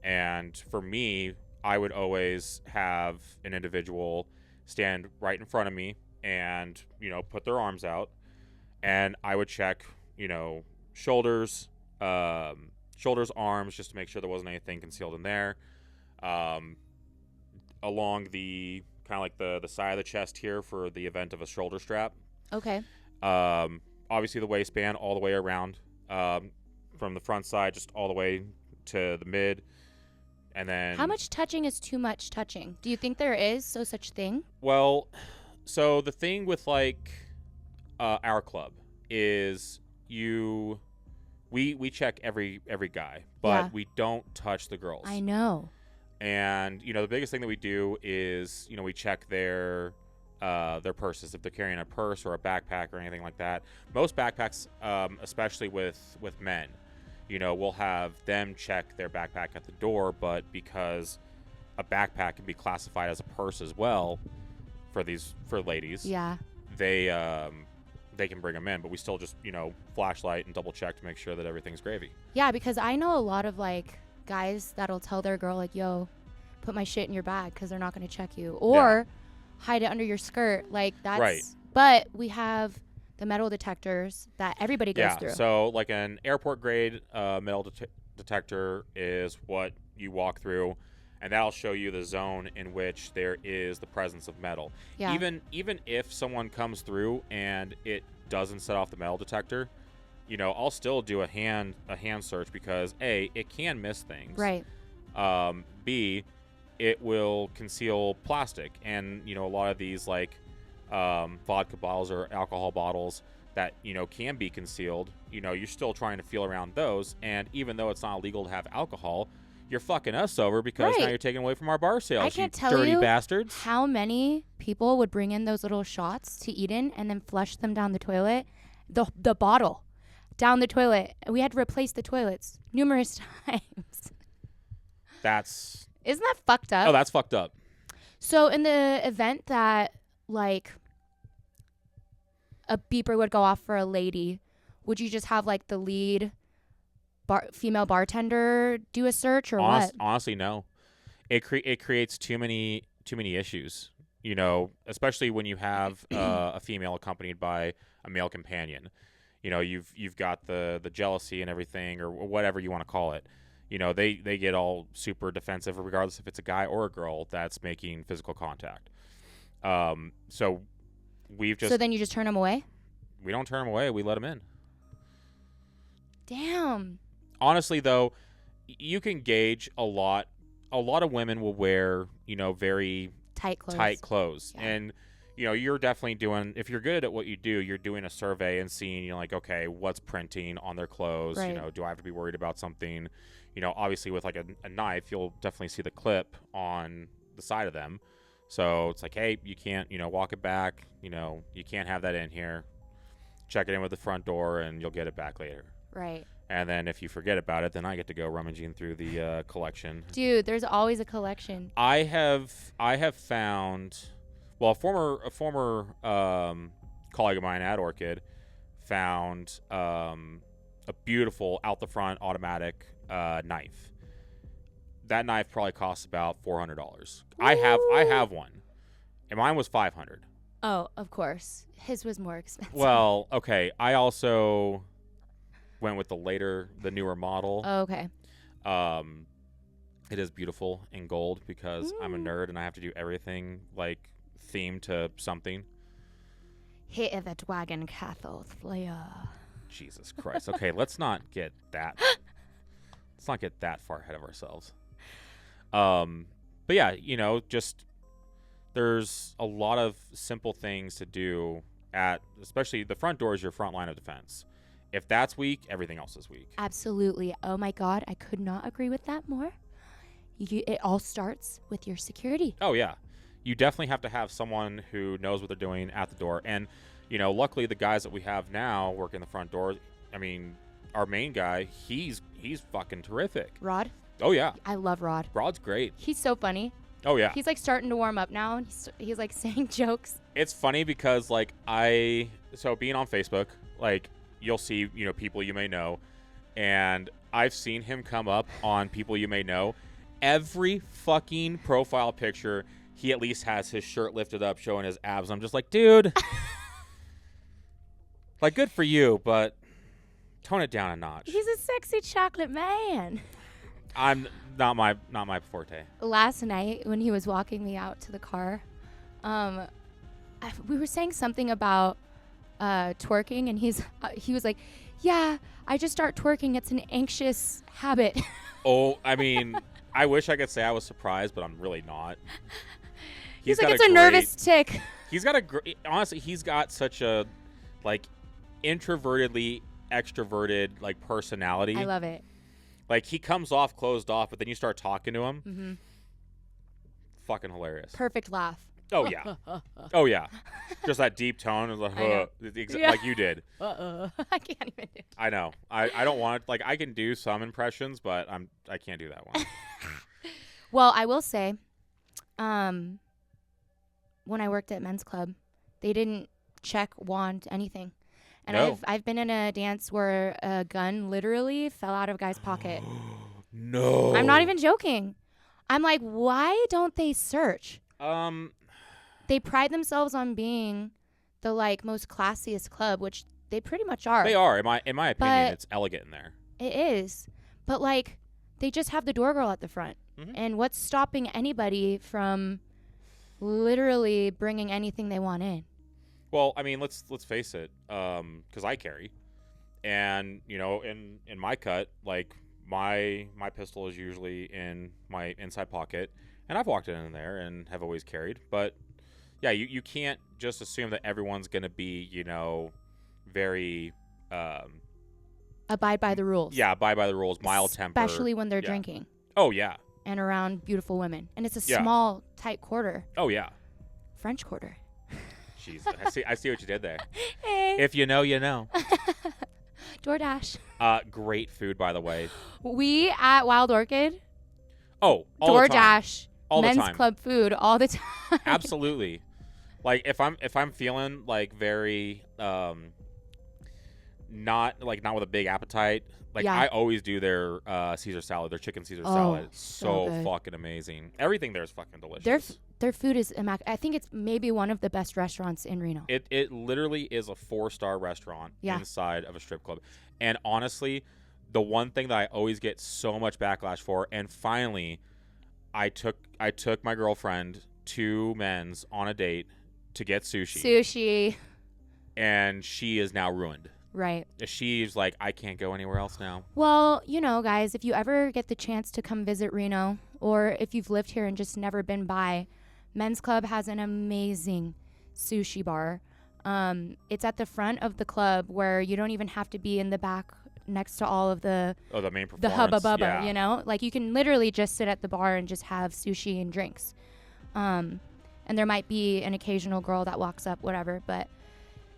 And for me, I would always have an individual stand right in front of me and, you know, put their arms out, and I would check, you know, shoulders, arms, just to make sure there wasn't anything concealed in there. Along the kind of like the side of the chest here for the event of a shoulder strap. Okay. Obviously the waistband all the way around, from the front side just all the way to the mid. And then How much touching is too much touching? Do you think there is such thing? Well, so the thing with like our club is we check every guy, but we don't touch the girls. I know. And, you know, the biggest thing that we do is, you know, we check their purses, if they're carrying a purse or a backpack or anything like that. Most backpacks, especially with men, you know, we'll have them check their backpack at the door, but because a backpack can be classified as a purse as well, for ladies. Yeah. They can bring them in, but we still just, flashlight and double check to make sure that everything's gravy. Yeah, because I know a lot of like guys that'll tell their girl like, yo, put my shit in your bag because they're not going to check you, or hide it under your skirt. Like that's right. But we have the metal detectors that everybody goes through. So like an airport grade metal detector is what you walk through, and that'll show you the zone in which there is the presence of metal. Yeah. Even if someone comes through and it doesn't set off the metal detector, I'll still do a hand search because A, it can miss things. Right. B, it will conceal plastic, and a lot of these like vodka bottles or alcohol bottles that can be concealed. You're still trying to feel around those, and even though it's not illegal to have alcohol, you're fucking us over because now you're taking away from our bar sales. I can't you dirty bastards. How many people would bring in those little shots to eat in and then flush them down the toilet, the bottle down the toilet. We had to replace the toilets numerous times. Isn't that fucked up? Oh, that's fucked up. So in the event that like a beeper would go off for a lady, would you just have like the lead female bartender do a search or what? Honestly, no. It creates too many issues. Especially when you have a female accompanied by a male companion. You've got the jealousy and everything, or whatever you want to call it. They get all super defensive, regardless if it's a guy or a girl that's making physical contact. So then you just turn them away? We don't turn them away. We let them in. Damn. Honestly, though, you can gauge a lot. A lot of women will wear, very tight clothes. Yeah. And, you're definitely doing, if you're good at what you do, you're doing a survey and seeing, like, okay, what's printing on their clothes? Right. Do I have to be worried about something? Obviously with like a knife, you'll definitely see the clip on the side of them. So it's like, hey, you can't, walk it back. You can't have that in here. Check it in with the front door and you'll get it back later. Right. And then if you forget about it, then I get to go rummaging through the collection. Dude, there's always a collection. I have found, well, a former colleague of mine at Orchid found a beautiful out the front automatic knife. That knife probably costs about $400. I have one, and mine was $500. Oh, of course, his was more expensive. Well, okay. I also went with the newer model. Oh, okay. It is beautiful in gold because I'm a nerd and I have to do everything like themed to something. Hit of the dragon cathode flare. Jesus Christ. Okay, let's not get that far ahead of ourselves. But yeah, just there's a lot of simple things to do especially the front door is your front line of defense. If that's weak, everything else is weak. Absolutely. Oh my God, I could not agree with that more. It all starts with your security. Oh yeah. You definitely have to have someone who knows what they're doing at the door. And, luckily the guys that we have now working the front door, I mean, our main guy, he's fucking terrific. Rod? Oh yeah. I love Rod. Rod's great. He's so funny. Oh yeah. He's like starting to warm up now, and he's like saying jokes. It's funny because like so being on Facebook, like you'll see, people you may know, and I've seen him come up on people you may know. Every fucking profile picture, he at least has his shirt lifted up showing his abs. I'm just like, dude, like good for you, but tone it down a notch. He's a sexy chocolate man. I'm not my forte. Last night when he was walking me out to the car, we were saying something about twerking, and he was like, yeah, I just start twerking. It's an anxious habit. Oh, I mean, I wish I could say I was surprised, but I'm really not. He's like, it's a nervous tick. He's got honestly, he's got such a like introvertedly extroverted like personality. I love it. Like he comes off closed off, but then you start talking to him. Mm-hmm. Fucking hilarious. Perfect laugh. Oh yeah. Oh yeah. Just that deep tone, like like you did. I can't even do it. I know. I don't want like I can do some impressions, but I can't do that one. Well, I will say, when I worked at men's club. They didn't check, wand, anything. And No. I've been in a dance where a gun literally fell out of a guy's pocket. No. I'm not even joking. I'm like, why don't they search? They pride themselves on being the like most classiest club, which they pretty much are. They are. In my opinion, But it's elegant in there. it is. But like they just have the door girl at the front. Mhm. And what's stopping anybody from literally bringing anything they want in? Well, I mean, let's face it, because I carry, and you know, in my cut, like my pistol is usually in my inside pocket, and I've walked in there and have always carried. But yeah, you can't just assume that everyone's gonna be, you know, very Abide by the rules. yeah, abide by the rules, mild temper, Especially when they're Yeah. drinking Oh yeah, and around beautiful women. And it's a Yeah. small, tight quarter. oh yeah. French Quarter. Jeez, I see what you did there. Hey. If you know, you know. DoorDash. Great food, by the way. We at Wild Orchid, Oh, all the time. DoorDash, All the men's time. club food all the time. Absolutely. Like if I'm feeling like very not with a big appetite, like Yeah. I always do their Caesar salad, their chicken Caesar Oh, salad. so good. Fucking amazing. Everything there is fucking delicious. Their food is I think it's maybe one of the best restaurants in Reno. It literally is a 4-star restaurant Yeah. inside of a strip club. And honestly, the one thing that I always get so much backlash for, and finally I took my girlfriend to Men's on a date to get Sushi. and she is now ruined. Right. She's like, I can't go anywhere else now. Well, you know, guys, if you ever get the chance to come visit Reno, or if you've lived here and just never been by, Men's Club has an amazing sushi bar. It's at the front of the club where you don't even have to be in the back next to all of the main performance. the hubba bubba, yeah. you know? Like you can literally just sit at the bar and just have sushi and drinks. And there might be an occasional girl that walks up, whatever, but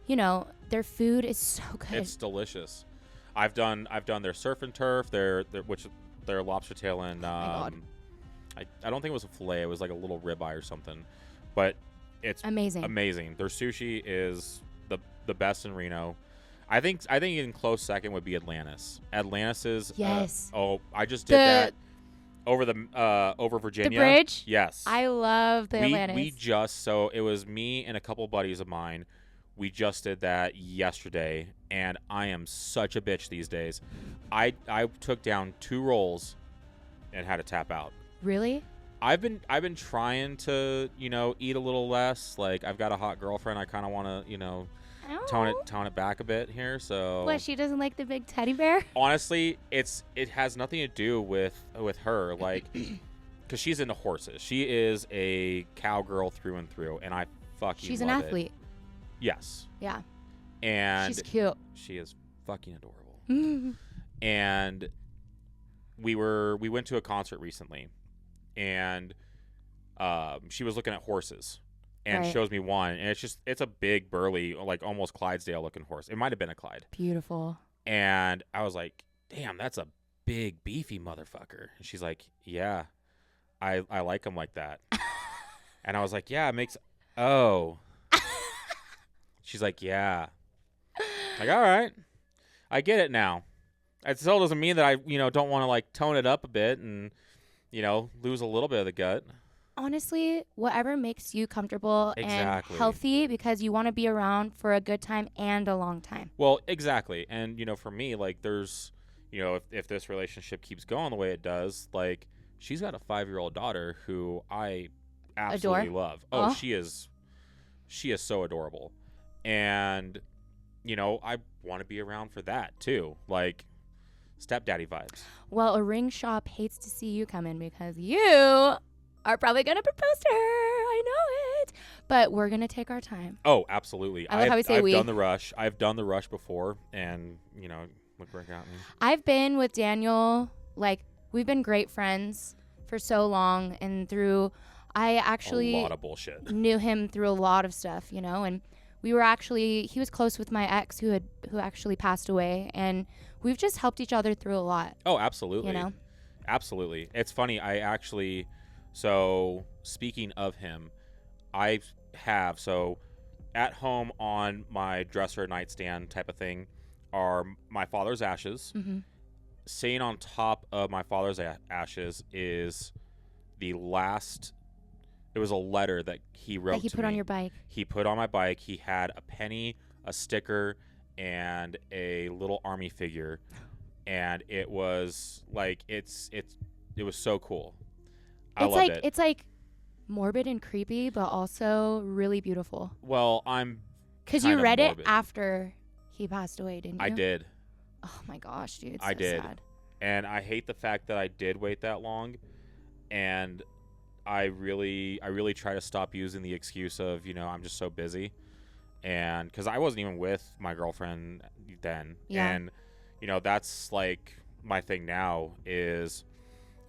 you know, their food is so good. It's delicious. I've done their surf and turf, their lobster tail and God. I don't think it was a fillet, it was like a little ribeye or something. But it's Amazing. Their sushi is the best in Reno. I think in close second would be Atlantis. Atlantis is Yes. I just did that over Virginia. The bridge? Yes. I love the Atlantis. We just it was me and a couple buddies of mine. We just did that yesterday, and I am such a bitch these days. I took down 2 rolls and had to tap out. Really? I've been trying to, you know, eat a little less. Like I've got a hot girlfriend. I kind of want to, you know, tone it back a bit here. So What, she doesn't like the big teddy bear? honestly, it has nothing to do with her, like, because she's into horses. She is a cowgirl through and through, and I fucking She's an love it. athlete. Yes. Yeah. And She's cute. she is fucking adorable. And we went to a concert recently, and she was looking at horses and Right. shows me one, and it's a big burly, like almost Clydesdale looking horse. It might have been a Clyde. Beautiful. And I was like, damn, that's a big beefy motherfucker. And she's like, yeah, I like him like that. And I was like, yeah, it makes she's like, yeah. Like, all right, I get it now. It still doesn't mean that I, you know, don't want to like tone it up a bit and, you know, lose a little bit of the gut. Honestly, whatever makes you comfortable Exactly. and healthy, because you want to be around for a good time and a long time. Well, exactly. And, you know, for me, like there's, you know, if this relationship keeps going the way it does, like she's got a 5-year-old daughter who I absolutely love. Oh, Oh. she is so adorable. And, you know, I want to be around for that too. Like stepdaddy vibes. Well, a ring shop hates to see you come in because you are probably going to propose to her. I know it. But we're going to take our time. Oh, absolutely. I love how we say we. I've done the rush. I've done the rush before, and, you know, look where it got me. I've been with Daniel, like, we've been great friends for so long. And I actually a lot of bullshit. knew him through a lot of stuff, you know, and he was close with my ex who actually passed away, and we've just helped each other through a lot. Oh, absolutely. You know? Absolutely. It's funny. So speaking of him, I have, so at home on my dresser nightstand type of thing are my father's ashes. Mm-hmm. Sitting on top of my father's ashes is the last. It was a letter that he wrote That he to put me. on your bike. He put on my bike. He had a penny, a sticker, and a little army figure, and it was like it was so cool. I loved it. It's like morbid and creepy, but also really beautiful. Well, I'm because you read morbid. it after he passed away, didn't you? I did. Oh my gosh, dude! It's I so did. sad. And I hate the fact that I did wait that long, and I really try to stop using the excuse of, I'm just so busy, and because I wasn't even with my girlfriend then. Yeah. And that's like my thing now is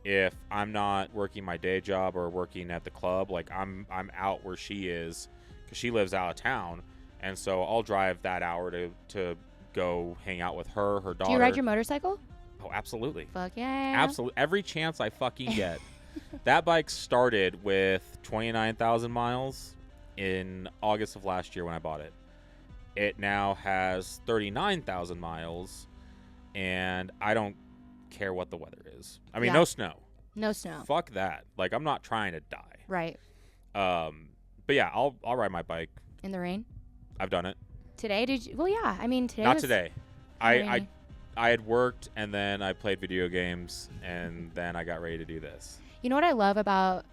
if I'm not working my day job or working at the club, like I'm out where she is, because she lives out of town, and so I'll drive that hour to go hang out with her daughter. Do you ride your motorcycle? Oh, absolutely. Fuck yeah. Absolutely. Every chance I fucking get. That bike started with 29,000 miles in August of last year when I bought it. It now has 39,000 miles, and I don't care what the weather is. I mean, Yeah. no snow. No snow. Fuck that. Like, I'm not trying to die. Right. But yeah, I'll ride my bike. In the rain? I've done it. Today? Did you? Well, yeah. I mean, today Not was today. rainy. I had worked, and then I played video games, and then I got ready to do this. You know what I love about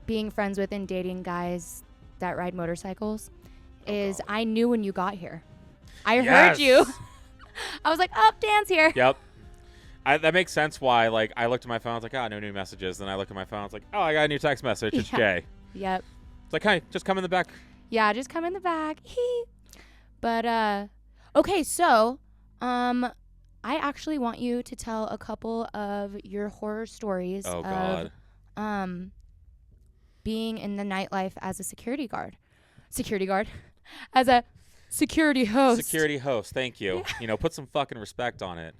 being friends with and dating guys that ride motorcycles is God. I knew when you got here. I Yes! heard you. I was like, oh, Dan's here. Yep. That makes sense why, like, I looked at my phone, I was like, no new messages. Then I looked at my phone, I was like, oh, I got a new text message. It's Yeah. Jay. Yep. It's like, hey, just come in the back. Yeah, just come in the back. But, okay, so, I actually want you to tell a couple of your horror stories Oh, God. of being in the nightlife as a security guard. As a security host. Security host, thank you. Put some fucking respect on it.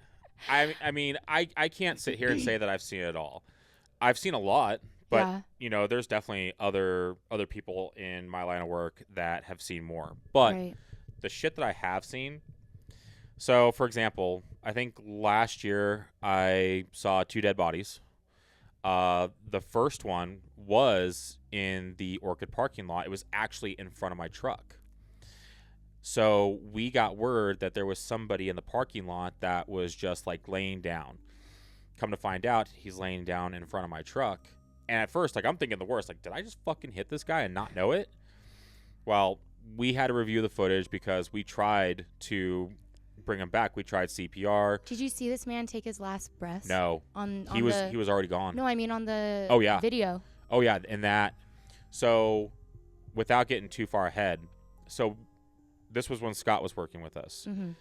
I mean, I can't sit here and say that I've seen it all. I've seen a lot, but, Yeah. There's definitely other people in my line of work that have seen more. But Right. the shit that I have seen, so, for example, I think last year I saw 2 dead bodies. The first one was in the Orchid parking lot. It was actually in front of my truck. So we got word that there was somebody in the parking lot that was just like laying down. Come to find out, he's laying down in front of my truck. And at first, like, I'm thinking the worst. Like, did I just fucking hit this guy and not know it? Well, we had to review the footage because we tried to bring him back. We tried CPR. Did you see this man take his last breath? No. He was already gone. No, I mean on the video. Oh, yeah, and that. So, without getting too far ahead, so this was when Scott was working with us. Mm-hmm.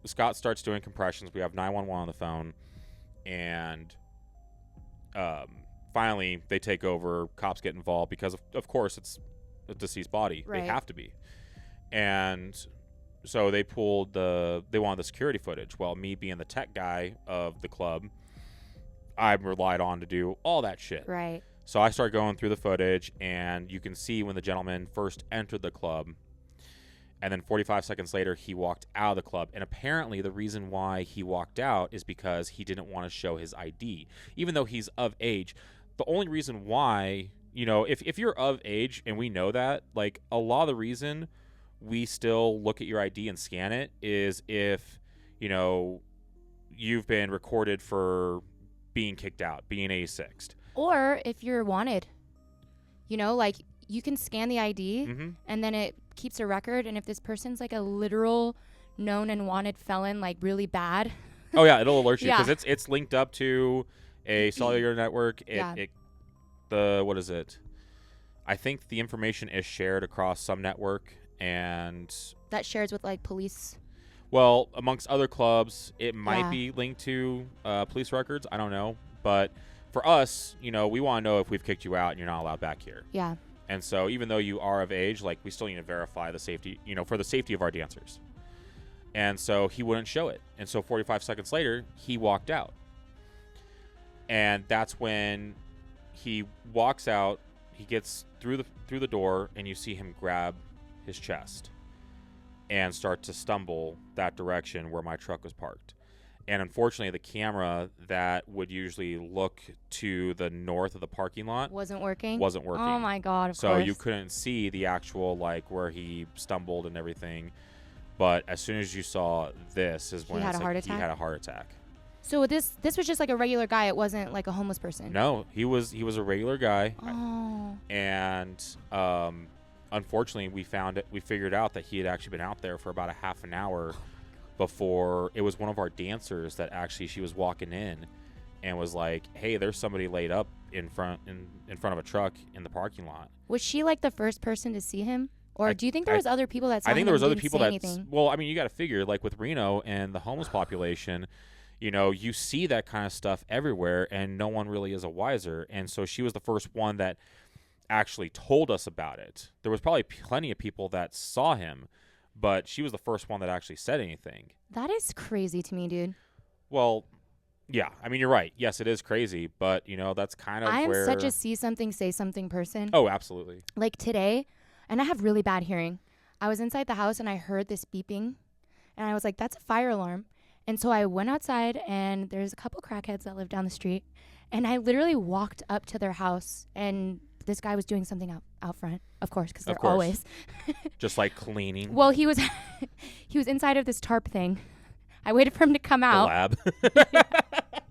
Scott starts doing compressions. We have 911 on the phone, and finally they take over. Cops get involved because, of course, it's a deceased body. Right. They have to be. And so they wanted the security footage. Well, me being the tech guy of the club, I relied on to do all that shit. Right. So I start going through the footage, and you can see when the gentleman first entered the club, and then 45 seconds later, he walked out of the club. And apparently the reason why he walked out is because he didn't want to show his ID, even though he's of age. The only reason why, if you're of age, and we know that, like, a lot of the reason we still look at your ID and scan it is if, you've been recorded for being kicked out, being A6'd. Or if you're wanted, like you can scan the ID Mm-hmm. and then it keeps a record. And if this person's like a literal known and wanted felon, like really bad. Oh, yeah, it'll alert you Yeah. because it's linked up to a cellular network. What is it? I think the information is shared across some network, and That shares with like police. well, amongst other clubs, it might Yeah. be linked to police records. I don't know. But for us, we want to know if we've kicked you out and you're not allowed back here. Yeah. And so even though you are of age, like, we still need to verify the safety, for the safety of our dancers. And so he wouldn't show it. And so 45 seconds later, he walked out. And that's when he walks out, he gets through the door, and you see him grab his chest and start to stumble that direction where my truck was parked. And unfortunately, the camera that would usually look to the north of the parking lot Wasn't working. Oh my God! Of so course. you couldn't see the actual, like, where he stumbled and everything. But as soon as you saw this is when He had it's a like heart he attack? had a heart attack. So this was just like a regular guy. It wasn't like a homeless person. No, he was a regular guy. Oh. And unfortunately, we figured out that he had actually been out there for about a half an hour before. It was one of our dancers that actually, she was walking in and was like, hey, there's somebody laid up in front of a truck in the parking lot. Was she like the first person to see him? Or do you think there was other people that saw him? I think there was and other didn't people say that, anything? well, I mean, you got to figure, like with Reno and the homeless population, you know, you see that kind of stuff everywhere, and no one really is a wiser. And so she was the first one that actually told us about it. There was probably plenty of people that saw him, but she was the first one that actually said anything. That is crazy to me, dude. Well, yeah, I mean, you're right. Yes, it is crazy, but, you know, that's kind of I am where... such a see something, say something person. Oh, absolutely. Like today, and I have really bad hearing. I was inside the house and I heard this beeping, and I was like, that's a fire alarm. And so I went outside, and there's a couple crackheads that live down the street, and I literally walked up to their house, and this guy was doing something out front, of course, because they're always. Just like cleaning. Well, he was he was inside of this tarp thing. I waited for him to come out. The lab.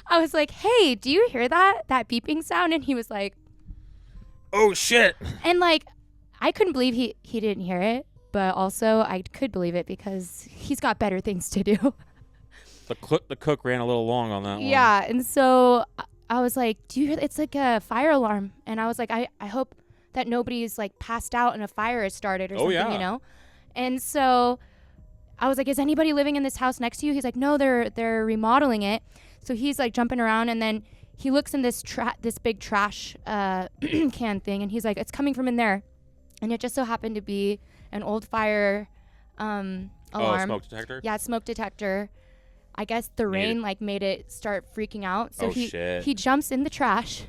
I was like, hey, do you hear that beeping sound? And he was like, oh, shit. and like, I couldn't believe he didn't hear it, but also I could believe it because he's got better things to do. The cook ran a little long on that one. Yeah, and so I was like, do you hear? It's like a fire alarm. And I was like, I hope that nobody's like passed out and a fire has started or something, yeah. you know? And so I was like, is anybody living in this house next to you? He's like, no, they're remodeling it. So he's like jumping around, and then he looks in this big trash can thing, and he's like, it's coming from in there. And it just so happened to be an old fire alarm. Oh, smoke detector? Yeah, smoke detector. I guess the rain like made it start freaking out. So he jumps in the trash,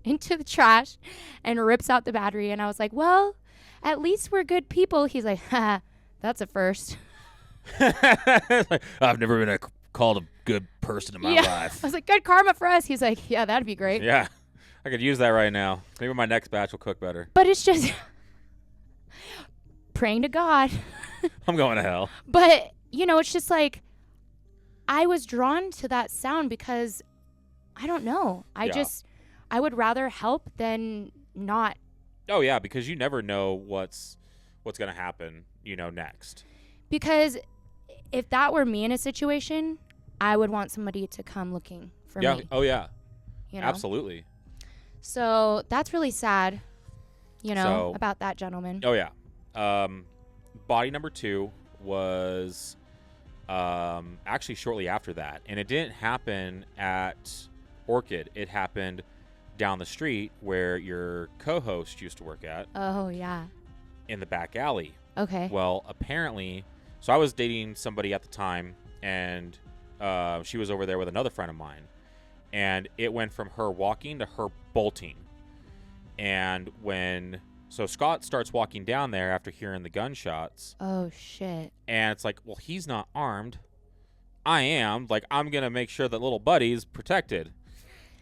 into the trash, and rips out the battery. And I was like, well, at least we're good people. He's like, ha, that's a first. Like, I've never been called a good person in my life. I was like, good karma for us. He's like, yeah, that'd be great. Yeah, I could use that right now. Maybe my next batch will cook better. But it's just praying to God. I'm going to hell. But, you know, it's just like, I was drawn to that sound because I don't know. I would rather help than not. Oh, yeah, because you never know what's going to happen, you know, next. Because if that were me in a situation, I would want somebody to come looking for me. Oh, yeah. You know? Absolutely. So that's really sad, you know, about that gentleman. Oh, yeah. Body number 2 was actually shortly after that. And it didn't happen at Orchid. It happened down the street where your co-host used to work at. Oh, yeah. In the back alley. Okay. Well, apparently, so I was dating somebody at the time, and she was over there with another friend of mine. And it went from her walking to her bolting. And so Scott starts walking down there after hearing the gunshots. Oh, shit. And it's like, well, he's not armed. I am. Like, I'm going to make sure that little buddy's protected.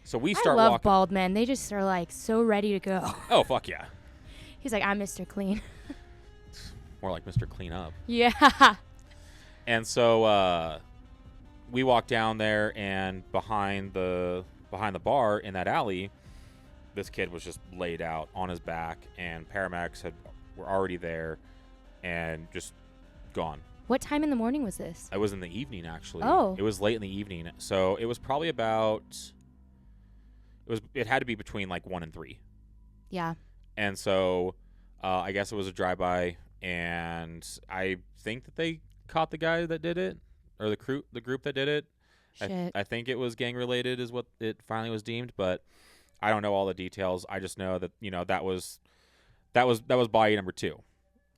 So we start walking. I love bald men. They just are, like, so ready to go. Oh, fuck yeah. He's like, I'm Mr. Clean. More like Mr. Clean Up. Yeah. And so we walk down there, and behind the bar in that alley, this kid was just laid out on his back, and paramedics were already there and just gone. What time in the morning was this? It was in the evening, actually. Oh. It was late in the evening. So it was probably it had to be between like 1 and 3. Yeah. And so I guess it was a drive-by, and I think that they caught the guy that did it, or the group that did it. Shit. I think it was gang-related is what it finally was deemed, but I don't know all the details. I just know that, you know, that was body number 2.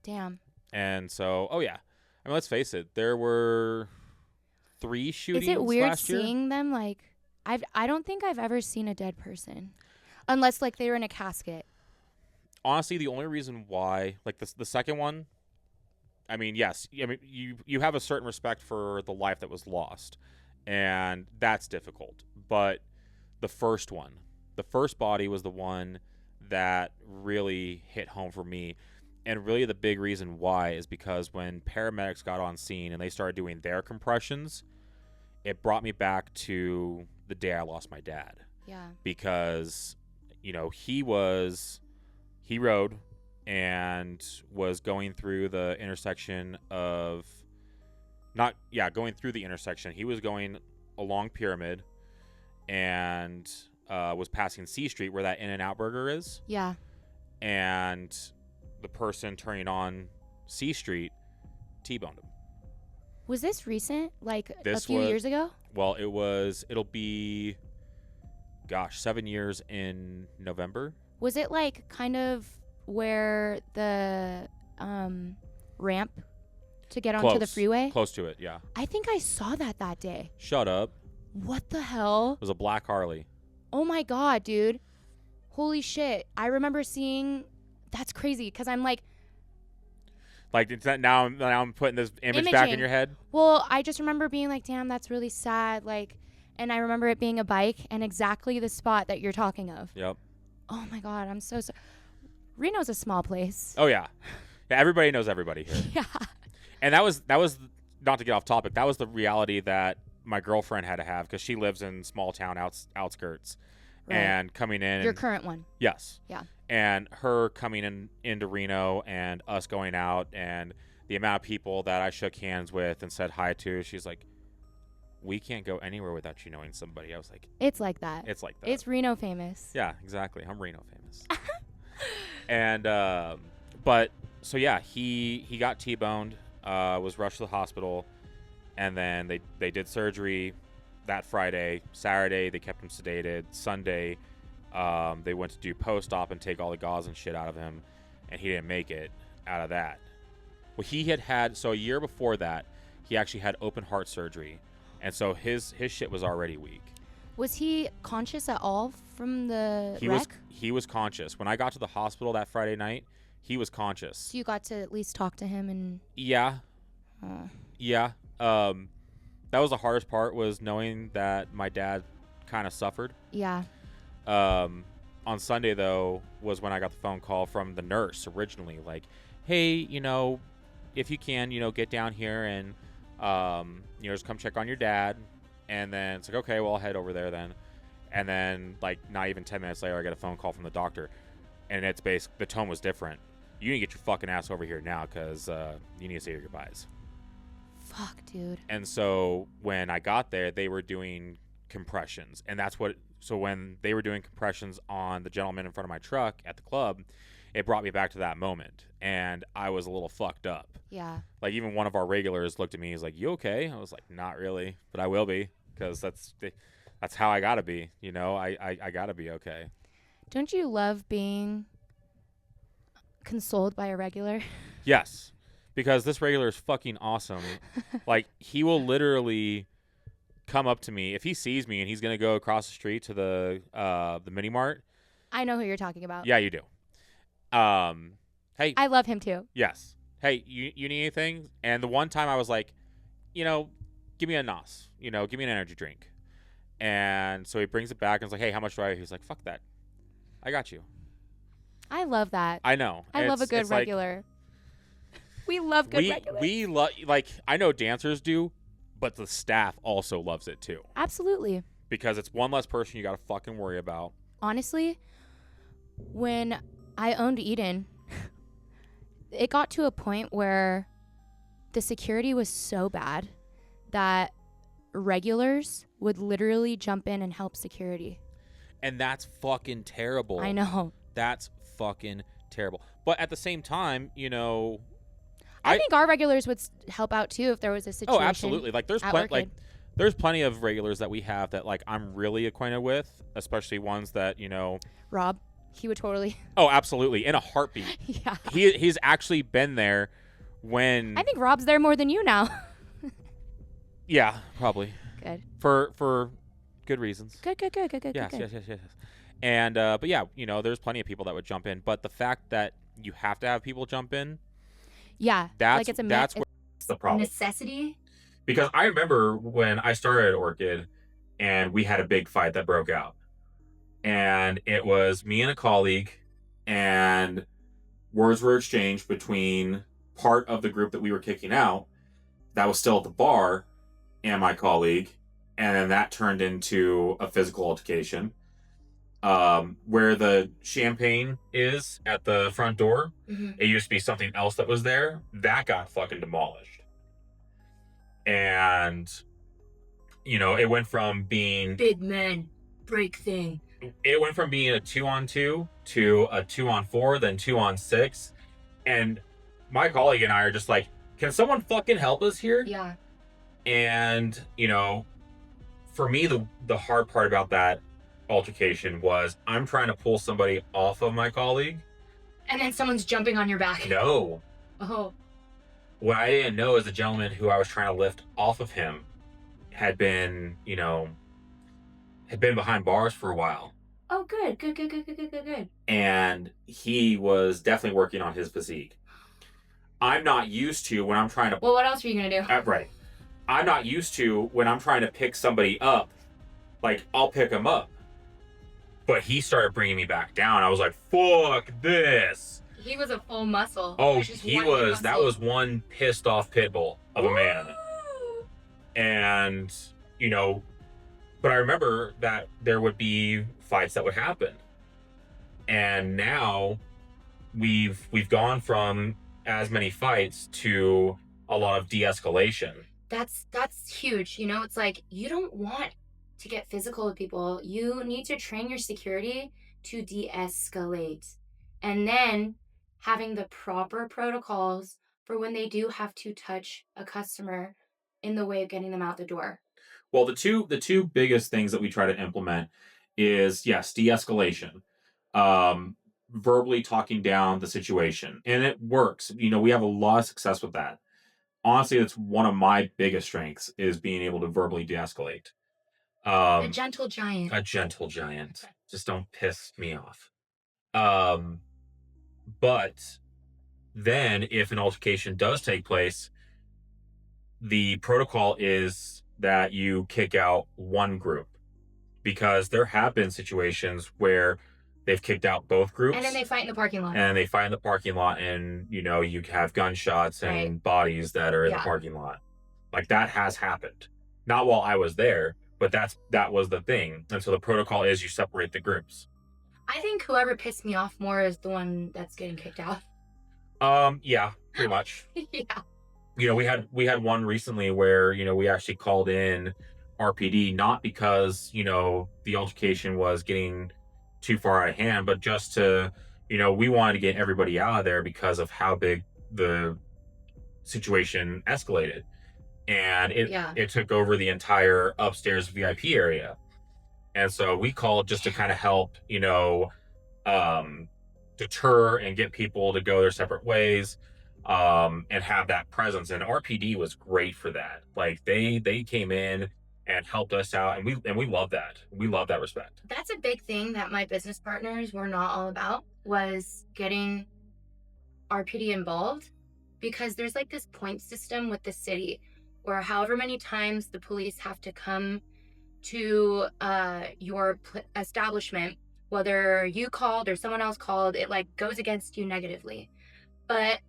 Damn. And so, oh yeah. I mean, let's face it. There were 3 shootings last year. Is it weird last year. seeing them? Like, I don't think I've ever seen a dead person. Unless like they were in a casket. Honestly, the only reason why, like the second one, I mean, yes, I mean you have a certain respect for the life that was lost, and that's difficult. But the first one, the first body was the one that really hit home for me. And really the big reason why is because when paramedics got on scene and they started doing their compressions, it brought me back to the day I lost my dad. Yeah. Because, he rode and was going through the intersection of going through the intersection. He was going along Pyramid and was passing C Street where that In-N-Out Burger is. Yeah. And the person turning on C Street T-boned him. Was this recent? Like This a few years ago? Well, it'll be 7 years in November. Was it like kind of where the ramp to get onto the freeway? Close to it, yeah. I think I saw that day. Shut up. What the hell? It was a black Harley. Oh my God, dude. Holy shit. I remember seeing, that's crazy because I'm like it's not, now I'm putting this image back in your head. Well, I just remember being like, damn, that's really sad. And I remember it being a bike and exactly the spot that you're talking of. Yep. Oh my God, I'm so sorry. Reno's a small place. Oh yeah. Yeah, everybody knows everybody here. Yeah. And that was not to get off topic. That was the reality that my girlfriend had to have because she lives in small town outskirts. Right. And coming in. Your current one. Yes. Yeah. And her coming into Reno and us going out and the amount of people that I shook hands with and said hi to, she's like, we can't go anywhere without you knowing somebody. I was like, it's like that. It's like that. It's Reno famous. Yeah, exactly. I'm Reno famous. And, but, so yeah, he got T-boned, was rushed to the hospital, and then they did surgery that Friday. Saturday, they kept him sedated. Sunday, they went to do post-op and take all the gauze and shit out of him, and he didn't make it out of that. Well, he had so a year before that, he actually had open heart surgery, and so his shit was already weak. Was he conscious at all from the wreck? He was conscious. When I got to the hospital that Friday night, he was conscious. So you got to at least talk to him and... Yeah. Yeah. That was the hardest part, was knowing that my dad kind of suffered. Yeah. On Sunday, though, was when I got the phone call from the nurse originally. Like, hey, if you can, get down here and, just come check on your dad. And then it's like, okay, well, I'll head over there then. And then, not even 10 minutes later, I get a phone call from the doctor. And it's the tone was different. You need to get your fucking ass over here now because you need to say your goodbyes. Fuck, dude. And so when I got there, they were doing compressions. And so when they were doing compressions on the gentleman in front of my truck at the club, it brought me back to that moment. And I was a little fucked up. Yeah. Even one of our regulars looked at me. He's like, you okay? I was like, not really, but I will be because that's how I got to be. I got to be okay. Don't you love being consoled by a regular? Yes. Because this regular is fucking awesome. He will literally come up to me if he sees me and he's gonna go across the street to the mini mart. I know who you're talking about. Yeah, you do. Hey, I love him too. Yes. Hey, you need anything? And the one time I was like, give me a NOS. Give me an energy drink. And so he brings it back and is like, hey, how much do I? He's like, fuck that. I got you. I love that. I know. I love a good regular. We love good regulars. We love, I know dancers do, but the staff also loves it too. Absolutely. Because it's one less person you got to fucking worry about. Honestly, when I owned Eden, it got to a point where the security was so bad that regulars would literally jump in and help security. And that's fucking terrible. I know. That's fucking terrible. But at the same time, I think our regulars would help out too if there was a situation. Oh, absolutely. There's plenty of regulars that we have that I'm really acquainted with, especially ones that, Rob, he would totally. Oh, absolutely. In a heartbeat. Yeah. He's actually been there when. I think Rob's there more than you now. Yeah, probably. Good. For good reasons. Good. Yes. And but yeah, there's plenty of people that would jump in, but the fact that you have to have people jump in, Yeah, that's like it's a that's where the problem. necessity. Because I remember when I started at Orchid and we had a big fight that broke out. And it was me and a colleague, and words were exchanged between part of the group that we were kicking out that was still at the bar and my colleague. And then that turned into a physical altercation. Where the champagne is at the front door, it used to be something else that was there. That got fucking demolished. And, it went from being Big men break thing. It went from being a 2-on-2 to a 2-on-4, then 2-on-6. And my colleague and I are just like, can someone fucking help us here? Yeah. And, for me, the hard part about that altercation was I'm trying to pull somebody off of my colleague. And then someone's jumping on your back. No. Oh. What I didn't know is the gentleman who I was trying to lift off of him had been behind bars for a while. Oh, good. And he was definitely working on his physique. I'm not used to when I'm trying to... Well, what else are you going to do? Right. I'm not used to when I'm trying to pick somebody up. Like, I'll pick him up. But he started bringing me back down. I was like, fuck this. He was a full muscle. Oh, he was... That was one pissed off pit bull of a man. And, but I remember that there would be fights that would happen. And now we've gone from as many fights to a lot of de-escalation. That's huge. It's like you don't want to get physical with people. You need to train your security to de-escalate. And then having the proper protocols for when they do have to touch a customer in the way of getting them out the door. Well, the two biggest things that we try to implement is, yes, de-escalation. Verbally talking down the situation. And it works. We have a lot of success with that. Honestly, it's one of my biggest strengths is being able to verbally de-escalate. A gentle giant. A gentle giant. Just don't piss me off. But then if an altercation does take place, the protocol is that you kick out one group, because there have been situations where they've kicked out both groups. And then they fight in the parking lot. And you have gunshots and bodies that are in the parking lot. Like, that has happened. Not while I was there, but that was the thing. And so the protocol is you separate the groups. I think whoever pissed me off more is the one that's getting kicked out. Yeah, pretty much. Yeah. We had one recently where, we actually called in RPD, not because, the altercation was getting too far out of hand, but just to, we wanted to get everybody out of there because of how big the situation escalated. And it took over the entire upstairs VIP area. And so we called just to kind of help, deter and get people to go their separate ways, and have that presence. And RPD was great for that. Like, they came in and helped us out, and we love that. We love that respect. That's a big thing that my business partners were not all about, was getting RPD involved, because there's like this point system with the city where however many times the police have to come to your establishment, whether you called or someone else called, it like goes against you negatively. But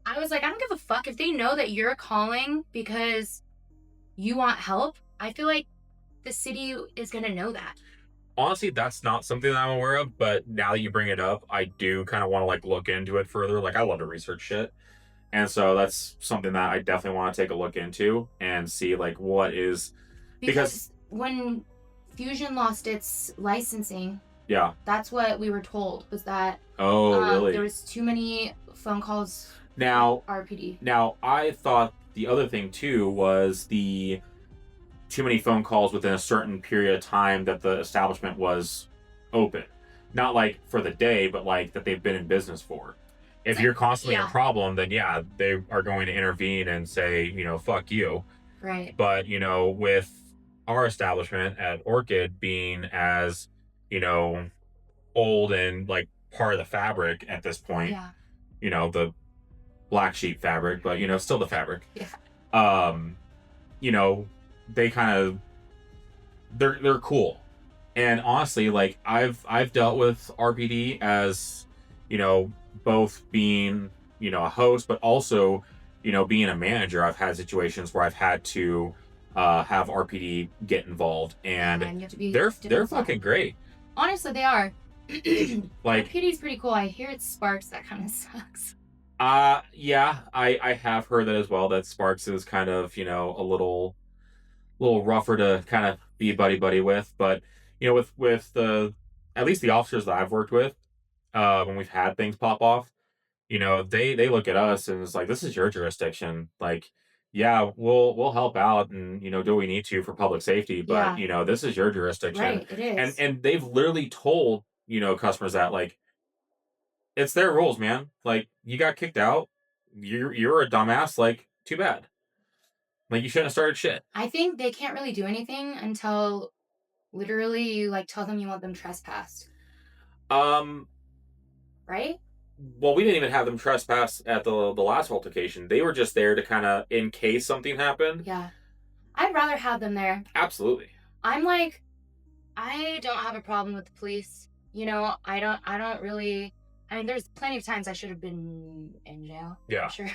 I was like, I don't give a fuck if they know that you're calling because you want help. I feel like the city is going to know that. Honestly, that's not something that I'm aware of, but now that you bring it up, I do kind of want to like look into it further. Like, I love to research shit. And so that's something that I definitely want to take a look into and see like what is, because when Fusion lost its licensing, yeah, that's what we were told, was that really? There was too many phone calls. Now, RPD. Now, I thought the other thing too was the too many phone calls within a certain period of time that the establishment was open. Not like for the day, but like that they've been in business for. If you're constantly a problem, then yeah, they are going to intervene and say, fuck you. Right. But, with our establishment at Orchid being as, old and like part of the fabric at this point. Yeah. The black sheep fabric, but still the fabric. Yeah. Um, you know, they kind of they're cool. And honestly, like I've dealt with RPD as, both being, a host, but also, being a manager. I've had situations where I've had to have RPD get involved, and And you have to be they're fucking great. Honestly, they are. Like, RPD's pretty cool. I hear it's Sparks that kind of sucks. yeah, I have heard that as well, that Sparks is kind of, a little rougher to kind of be buddy buddy with. But with the at least the officers that I've worked with, when we've had things pop off, they look at us and it's like, this is your jurisdiction. Like, yeah, we'll help out and do what we need to for public safety, but Yeah. this is your jurisdiction. Right, it And is. they've literally told customers that, like, it's their rules, man. Like, you got kicked out, you're a dumbass. Like, too bad. Like, you shouldn't have started shit. I think they can't really do anything until literally you like tell them you want them trespassed, Um, right? well, we didn't even have them trespass at the last altercation. They were just there to kind of, in case something happened. Yeah. I'd rather have them there. Absolutely. I'm like, I don't have a problem with the police. I don't really. I mean, there's plenty of times I should have been in jail. Yeah. I'm sure.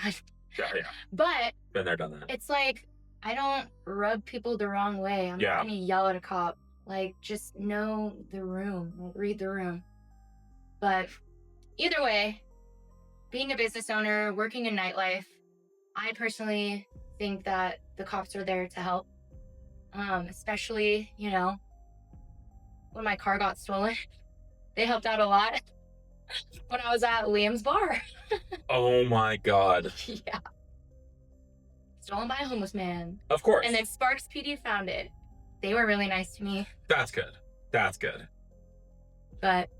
Yeah. But Been there, done that. it's like I don't rub people the wrong way. I'm not gonna yell at a cop. Like, just know the room, like read the room. But either way, being a business owner, working in nightlife, I personally think that the cops are there to help. Especially, when my car got stolen. They helped out a lot when I was at Liam's bar. Oh my god. Yeah. Stolen by a homeless man. Of course. And then Sparks PD found it. They were really nice to me. That's good. That's good. But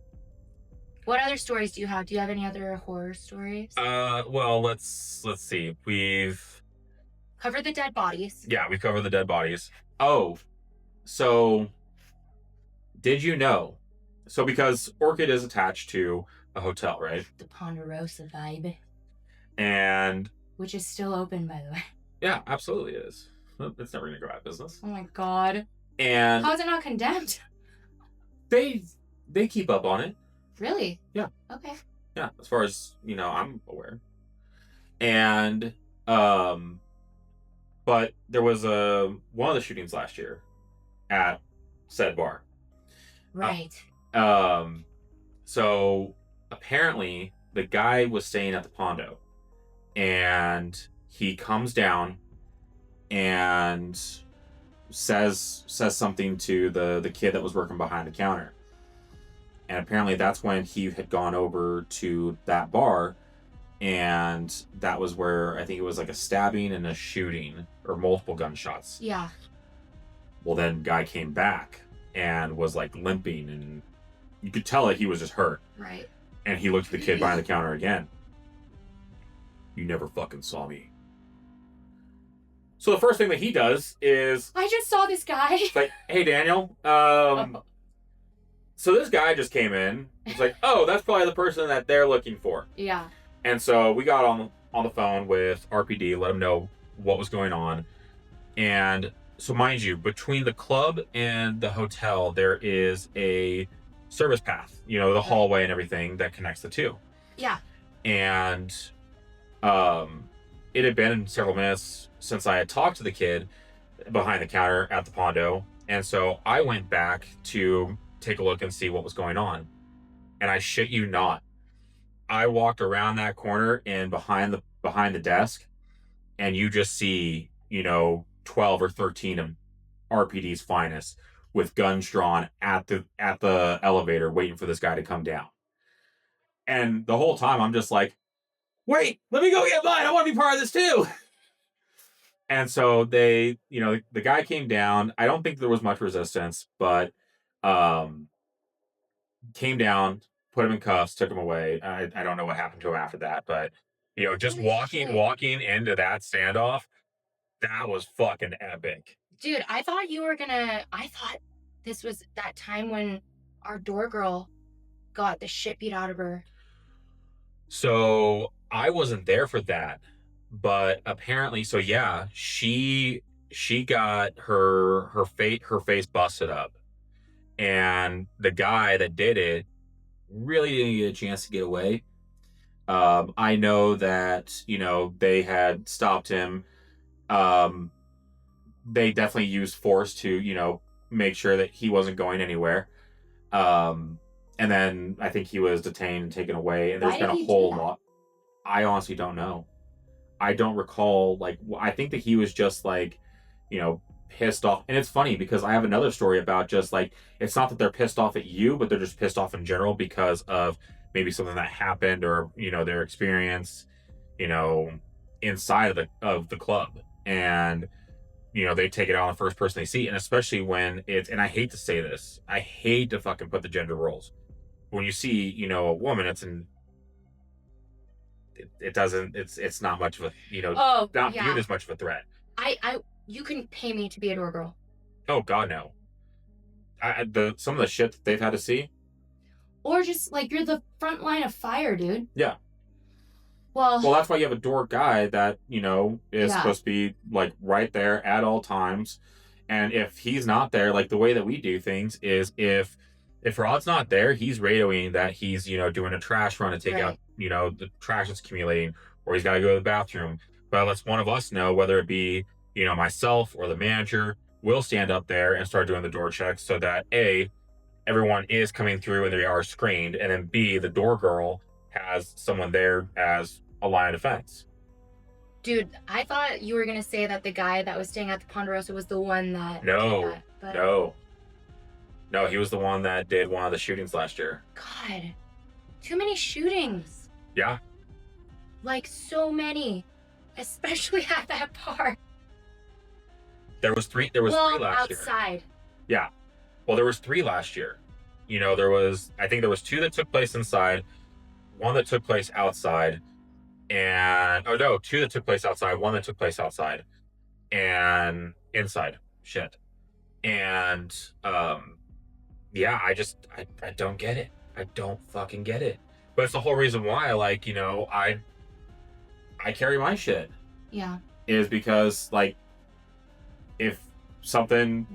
what other stories do you have? Do you have any other horror stories? Well, let's see. We've covered the dead bodies. Yeah, we've covered the dead bodies. Oh, so did you know? So because Orchid is attached to a hotel, right? The Ponderosa vibe. And which is still open, by the way. Yeah, absolutely is. It's never gonna go out of business. Oh my god. And how is it not condemned? They keep up on it. Really? Yeah. Okay. Yeah, as far as I'm aware. And but there was one of the shootings last year at said bar. Right. So apparently the guy was staying at the Pondo, and he comes down and says something to the kid that was working behind the counter. And apparently that's when he had gone over to that bar, and that was where I think it was like a stabbing and a shooting, or multiple gunshots. Yeah. Well, then guy came back and was like limping, and you could tell that he was just hurt. Right. And he looked at the kid behind the counter again. You never fucking saw me. So the first thing that he does is, I just saw this guy. It's like, hey Daniel, so this guy just came in. It's like, oh, that's probably the person that they're looking for. Yeah. And so we got on the phone with RPD, let him know what was going on. And so mind you, between the club and the hotel, there is a service path, the hallway and everything that connects the two. Yeah. And it had been several minutes since I had talked to the kid behind the counter at the Pondo. And so I went back to take a look and see what was going on. And I shit you not, I walked around that corner and behind the desk, and you just see, 12 or 13 of RPD's finest with guns drawn at the elevator waiting for this guy to come down. And the whole time I'm just like, wait, let me go get mine. I want to be part of this too. And so they, the guy came down. I don't think there was much resistance, but came down, put him in cuffs, took him away. I don't know what happened to him after that, but just walking into that standoff, that was fucking epic. Dude, I thought this was that time when our door girl got the shit beat out of her. So I wasn't there for that, but apparently, so yeah, she got her face busted up, and the guy that did it really didn't get a chance to get away. I know that they had stopped him. Um, they definitely used force to make sure that he wasn't going anywhere. Um, and then I think he was detained and taken away. And there's Why been did a he do whole that? lot. I honestly don't know. I don't recall. Like, I think that he was just like, pissed off. And it's funny because I have another story about just like, it's not that they're pissed off at you, but they're just pissed off in general because of maybe something that happened or, their experience, you know, inside of the club. And, they take it out on the first person they see. And especially when and I hate to say this, I hate to fucking put the gender roles. When you see, a woman, it doesn't it's not much of a Oh, not yeah. viewed as much of a threat. You can pay me to be a door girl. Oh god, no. Some of the shit that they've had to see. Or just like you're the front line of fire, dude. Yeah. Well, That's why you have a door guy that is supposed to be like right there at all times. And if he's not there, like the way that we do things is if Rod's not there, he's radioing that he's doing a trash run to take out the trash that's accumulating, or he's got to go to the bathroom. But it lets one of us know, whether it be myself or the manager. We'll stand up there and start doing the door checks so that A, everyone is coming through and they are screened, and then B, the door girl has someone there as a line of defense. Dude, I thought you were gonna say that the guy that was staying at the Ponderosa was the one that No, did that, but no, he was the one that did one of the shootings last year. God, too many shootings. Yeah, like so many, especially at that bar. there was three last year. Outside. Yeah, well, there was 3 last year. I think there was 2 that took place inside, 1 that took place outside, and 2 that took place outside, 1 that took place outside and inside. Shit. And yeah, I don't get it. I don't fucking get it. But it's the whole reason why I carry my shit. Yeah. Is because like if something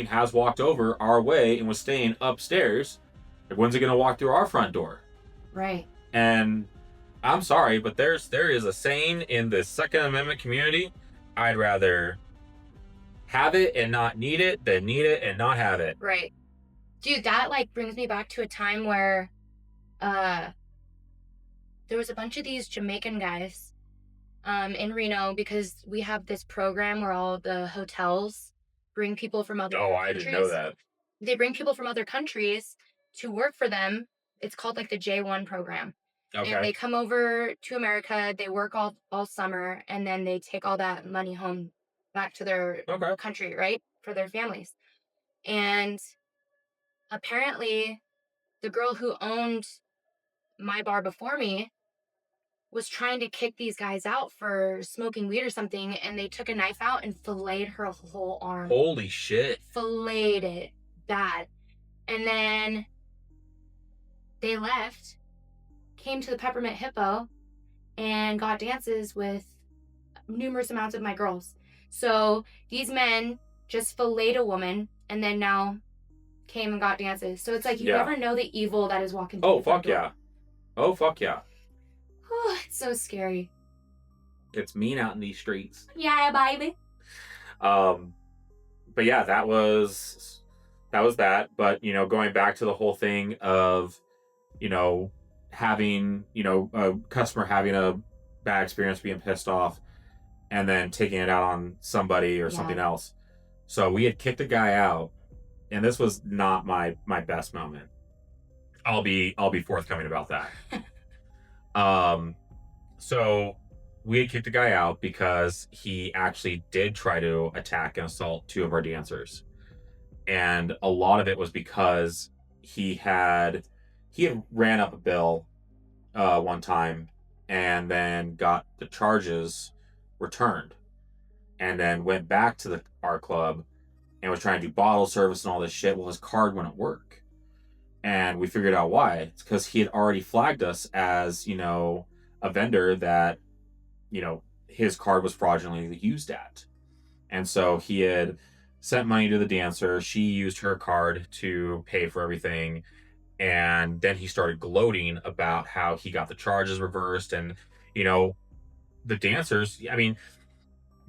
has walked over our way and was staying upstairs, when's it gonna walk through our front door? Right. And I'm sorry, but there is a saying in the Second Amendment community: I'd rather have it and not need it than need it and not have it. Right. Dude, that like brings me back to a time where there was a bunch of these Jamaican guys in Reno, because we have this program where all the hotels bring people from other countries. I didn't know that. They bring people from other countries to work for them. It's called like the J1 program. Okay. And they come over to America, they work all summer, and then they take all that money home back to their country, right? For their families. And apparently the girl who owned my bar before me was trying to kick these guys out for smoking weed or something, and they took a knife out and filleted her whole arm. Holy shit. Filleted it bad. And then they left, came to the Peppermint Hippo, and got dances with numerous amounts of my girls. So these men just filleted a woman and then now came and got dances. So it's like you never know the evil that is walking through. Oh, fuck yeah. Oh, fuck yeah. Oh, it's so scary. It's mean out in these streets. Yeah, baby. But yeah, that was that. But, going back to the whole thing of, having, a customer having a bad experience, being pissed off, and then taking it out on somebody or something else. So we had kicked a guy out, and this was not my best moment. I'll be forthcoming about that. So we had kicked a guy out because he actually did try to attack and assault 2 of our dancers. And a lot of it was because he had ran up a bill one time and then got the charges returned, and then went back to our club and was trying to do bottle service and all this shit. Well, his card wouldn't work. And we figured out why. It's because he had already flagged us as, a vendor that, his card was fraudulently used at. And so he had sent money to the dancer. She used her card to pay for everything. And then he started gloating about how he got the charges reversed. And, you know, the dancers, I mean,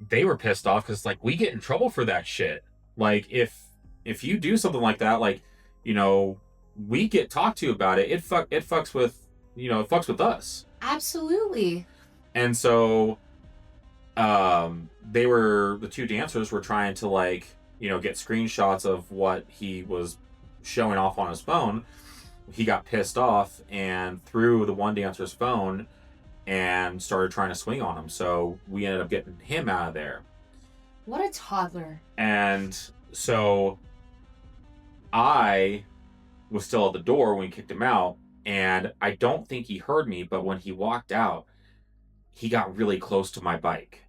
they were pissed off because, like, we get in trouble for that shit. Like, if you do something like that, like, we get talked to about it. It fucks with, it fucks with us. Absolutely. And so the two dancers were trying to, like, get screenshots of what he was showing off on his phone. He got pissed off and threw the one dancer's phone and started trying to swing on him. So we ended up getting him out of there. What a toddler. And so I was still at the door when we kicked him out, and I don't think he heard me, but when he walked out, he got really close to my bike.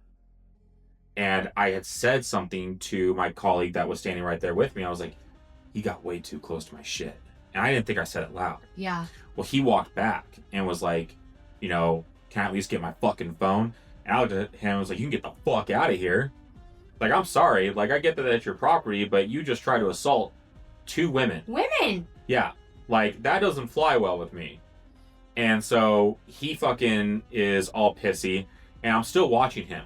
And I had said something to my colleague that was standing right there with me. I was like, he got way too close to my shit. And I didn't think I said it loud. Yeah. Well, he walked back and was like, can I at least get my fucking phone? And I looked at him and was like, you can get the fuck out of here. Like, I'm sorry. Like, I get that it's your property, but you just tried to assault 2 women. Women? Yeah. Like, that doesn't fly well with me. And so he fucking is all pissy, and I'm still watching him.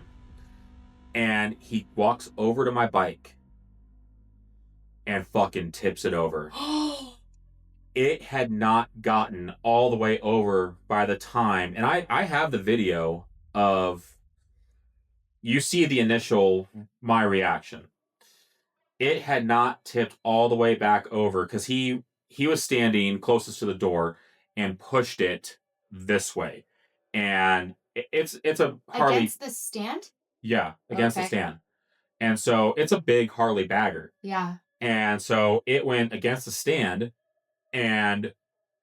And he walks over to my bike and fucking tips it over. It had not gotten all the way over by the time, and I have the video of, you see the initial, my reaction. It had not tipped all the way back over because he was standing closest to the door and pushed it this way. And it's a Harley. Against the stand? Yeah, against the stand. And so it's a big Harley bagger. Yeah. And so it went against the stand and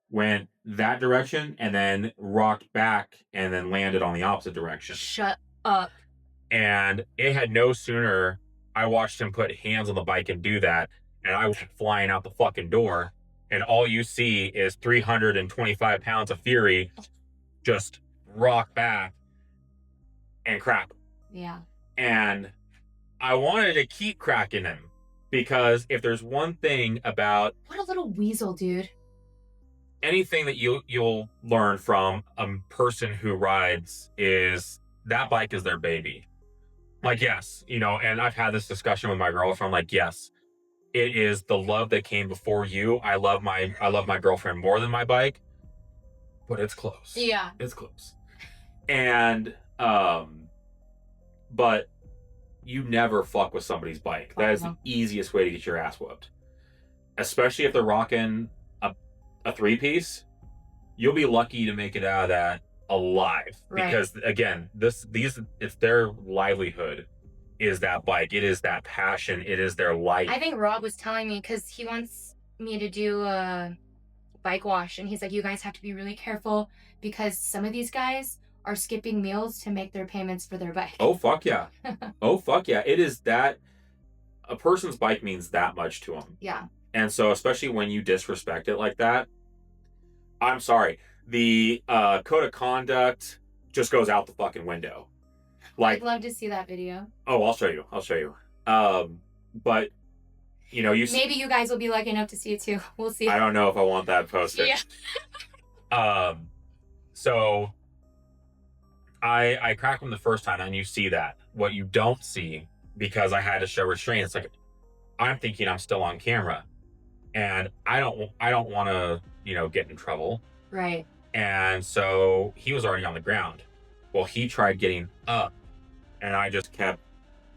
went that direction and then rocked back and then landed on the opposite direction. Shut up. And it had no sooner, I watched him put hands on the bike and do that, and I was flying out the fucking door, and all you see is 325 pounds of fury just rock back and crack. Yeah. And I wanted to keep cracking him because if there's one thing about... What a little weasel, dude. Anything that you'll learn from a person who rides is that bike is their baby. Like, yes, and I've had this discussion with my girlfriend, like, yes, it is the love that came before you. I love my girlfriend more than my bike, but it's close. Yeah. It's close. And, but you never fuck with somebody's bike. That is the easiest way to get your ass whooped. Especially if they're rocking a 3-piece, you'll be lucky to make it out of that alive. Right. Because again, it's their livelihood is that bike. It is that passion. It is their life. I think Rob was telling me because he wants me to do a bike wash, and he's like, you guys have to be really careful because some of these guys are skipping meals to make their payments for their bike. Oh fuck yeah. Oh fuck yeah. It is that a person's bike means that much to them. Yeah. And so especially when you disrespect it like that, I'm sorry. The code of conduct just goes out the fucking window. Like, I'd love to see that video. Oh, I'll show you. But maybe you guys will be lucky enough to see it too. We'll see. I don't know if I want that posted. Yeah. So I cracked him the first time, and you see that. What you don't see, because I had to show restraint, it's like I'm thinking I'm still on camera, and I don't want to get in trouble. Right. And so he was already on the ground. Well, he tried getting up, and I just kept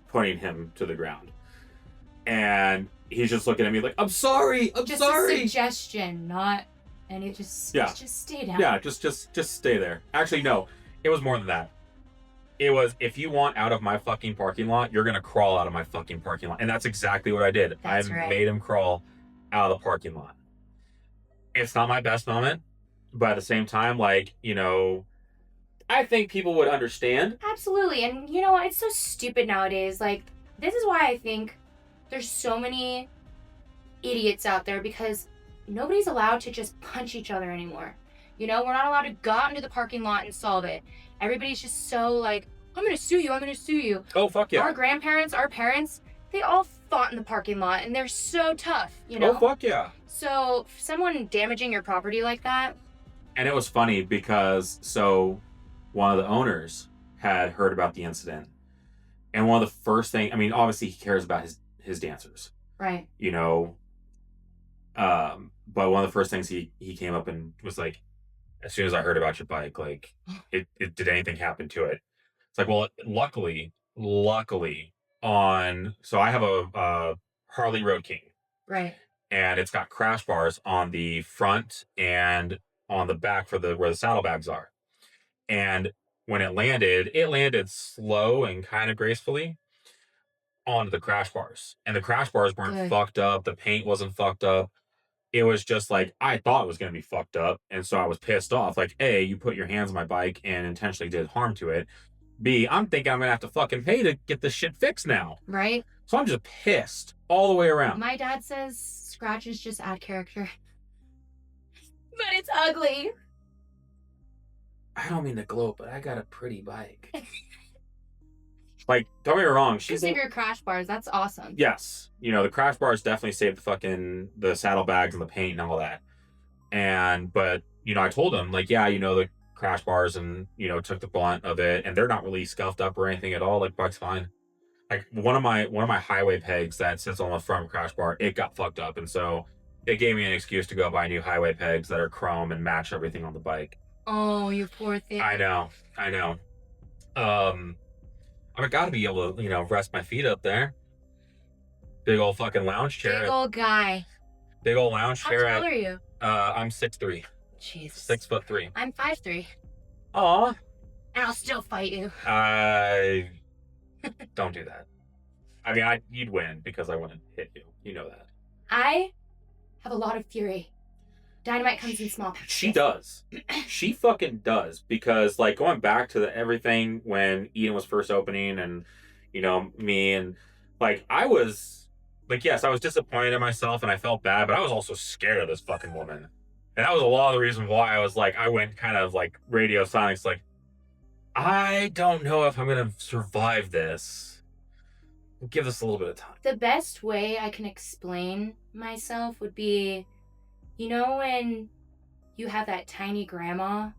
putting him to the ground. And he's just looking at me like, I'm sorry. Just a suggestion, not any. Just stay down. Yeah, just stay there. Actually, no, it was more than that. It was, if you want out of my fucking parking lot, you're gonna crawl out of my fucking parking lot, and that's exactly what I did. I made him crawl out of the parking lot. It's not my best moment. But at the same time, like, I think people would understand. Absolutely. And you know what? It's so stupid nowadays. Like, this is why I think there's so many idiots out there because nobody's allowed to just punch each other anymore. You know, we're not allowed to go out into the parking lot and solve it. Everybody's just so like, I'm gonna sue you, I'm gonna sue you. Oh, fuck yeah. Our grandparents, our parents, they all fought in the parking lot and they're so tough, you know? Oh, fuck yeah. So someone damaging your property like that. And it was funny because so one of the owners had heard about the incident. And one of the first things, I mean, obviously he cares about his dancers. Right. You know, but one of the first things he came up and was like, as soon as I heard about your bike, like, it did anything happen to it? It's like, well, luckily, so I have a Harley Road King. Right. And it's got crash bars on the front and on the back for where the saddlebags are. And when it landed slow and kind of gracefully onto the crash bars. And the crash bars weren't fucked up. The paint wasn't fucked up. It was just like, I thought it was going to be fucked up. And so I was pissed off. Like, A, you put your hands on my bike and intentionally did harm to it. B, I'm thinking I'm going to have to fucking pay to get this shit fixed now. Right. So I'm just pissed all the way around. My dad says scratches just add character. But it's ugly. I don't mean to gloat, but I got a pretty bike. Like, don't get me wrong. She's your crash bars. That's awesome. Yes. You know, the crash bars definitely saved the saddlebags and the paint and all that. But, you know, I told him, like, yeah, you know, the crash bars and, you know, took the blunt of it. And they're not really scuffed up or anything at all. Like, bike's fine. Like, one of my highway pegs that sits on the front crash bar, it got fucked up. And so it gave me an excuse to go buy new highway pegs that are chrome and match everything on the bike. Oh, you poor thing. I know. I gotta be able to, you know, rest my feet up there. Big old fucking lounge chair. Big old guy. Big old lounge chair. How tall are you? I'm 6'3". Jesus. 6'3". I'm 5'3". Aw. And I'll still fight you. Don't do that. I mean, you'd win because I wouldn't hit you. You know that. I have a lot of fury. Dynamite comes in small packages. She does. She fucking does. Because, like, going back to everything when Eden was first opening and, you know, me and, like, I was, like, yes, I was disappointed in myself and I felt bad, but I was also scared of this fucking woman. And that was a lot of the reason why I was, like, I went kind of, like, radio silence, like, I don't know if I'm going to survive this. We'll give this a little bit of time. The best way I can explain myself would be, you know when you have that tiny grandma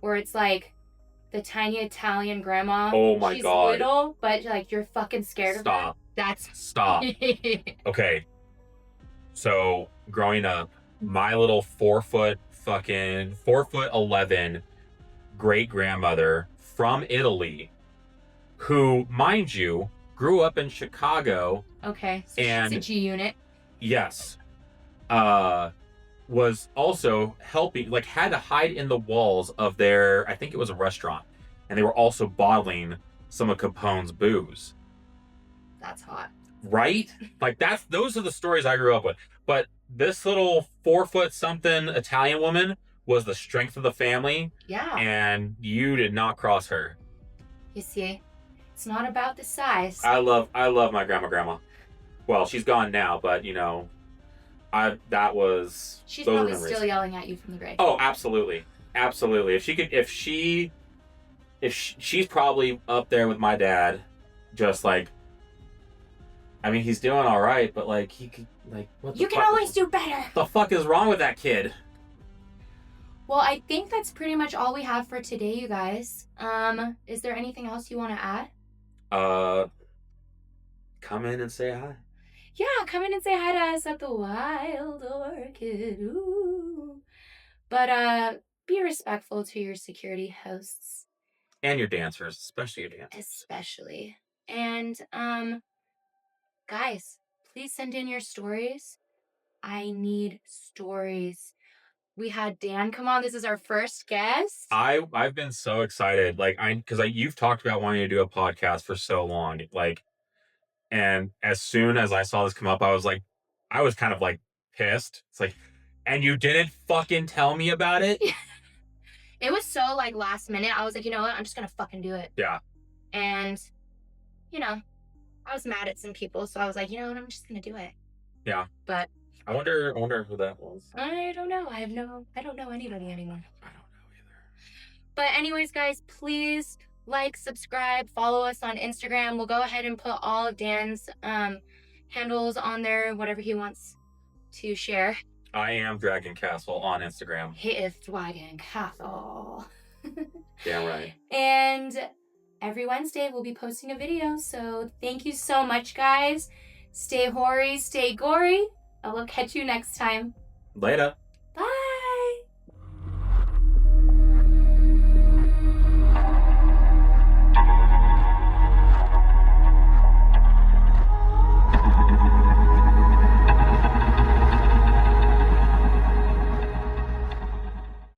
where it's like the tiny Italian grandma? Oh my She's God. She's little, but like you're fucking scared of her? Stop. Okay. So growing up, my little 4'11" great grandmother from Italy, who, mind you, grew up in Chicago. Okay. So and she's a G unit. Yes. Was also helping, like, had to hide in the walls of I think it was a restaurant, and they were also bottling some of Capone's booze. That's hot. Right? Like, those are the stories I grew up with. But this little 4'something Italian woman was the strength of the family. Yeah. And you did not cross her. You see, it's not about the size. I love my grandma. Well, she's gone now, but, you know, she's probably still yelling at you from the grave. Oh, absolutely. If she's probably up there with my dad, just like, I mean, he's doing all right, but like, he could, like, what the fuck? You can always do better. The fuck is wrong with that kid? Well, I think that's pretty much all we have for today, you guys. Is there anything else you want to add? Come in and say hi. Yeah, come in and say hi to us at the Wild Orchid. Ooh. But be respectful to your security hosts. And your dancers, especially your dancers. Especially. And guys, please send in your stories. I need stories. We had Dan come on. This is our first guest. I've been so excited, like, because you've talked about wanting to do a podcast for so long, like. And as soon as I saw this come up, I was kind of like pissed. It's like, and you didn't fucking tell me about it? It was so like last minute. I was like, you know what? I'm just going to fucking do it. Yeah. And, you know, I was mad at some people. So I was like, you know what? I'm just going to do it. Yeah. But I wonder who that was. I don't know. I don't know anybody anymore. I don't know either. But anyways, guys, please like, subscribe, follow us on Instagram. We'll go ahead and put all of Dan's handles on there, whatever he wants to share. I am Dragon Castle on Instagram. He is Dragon Castle. Damn right. And every Wednesday we'll be posting a video. So thank you so much, guys. Stay hoary, stay gory. I will catch you next time. Later.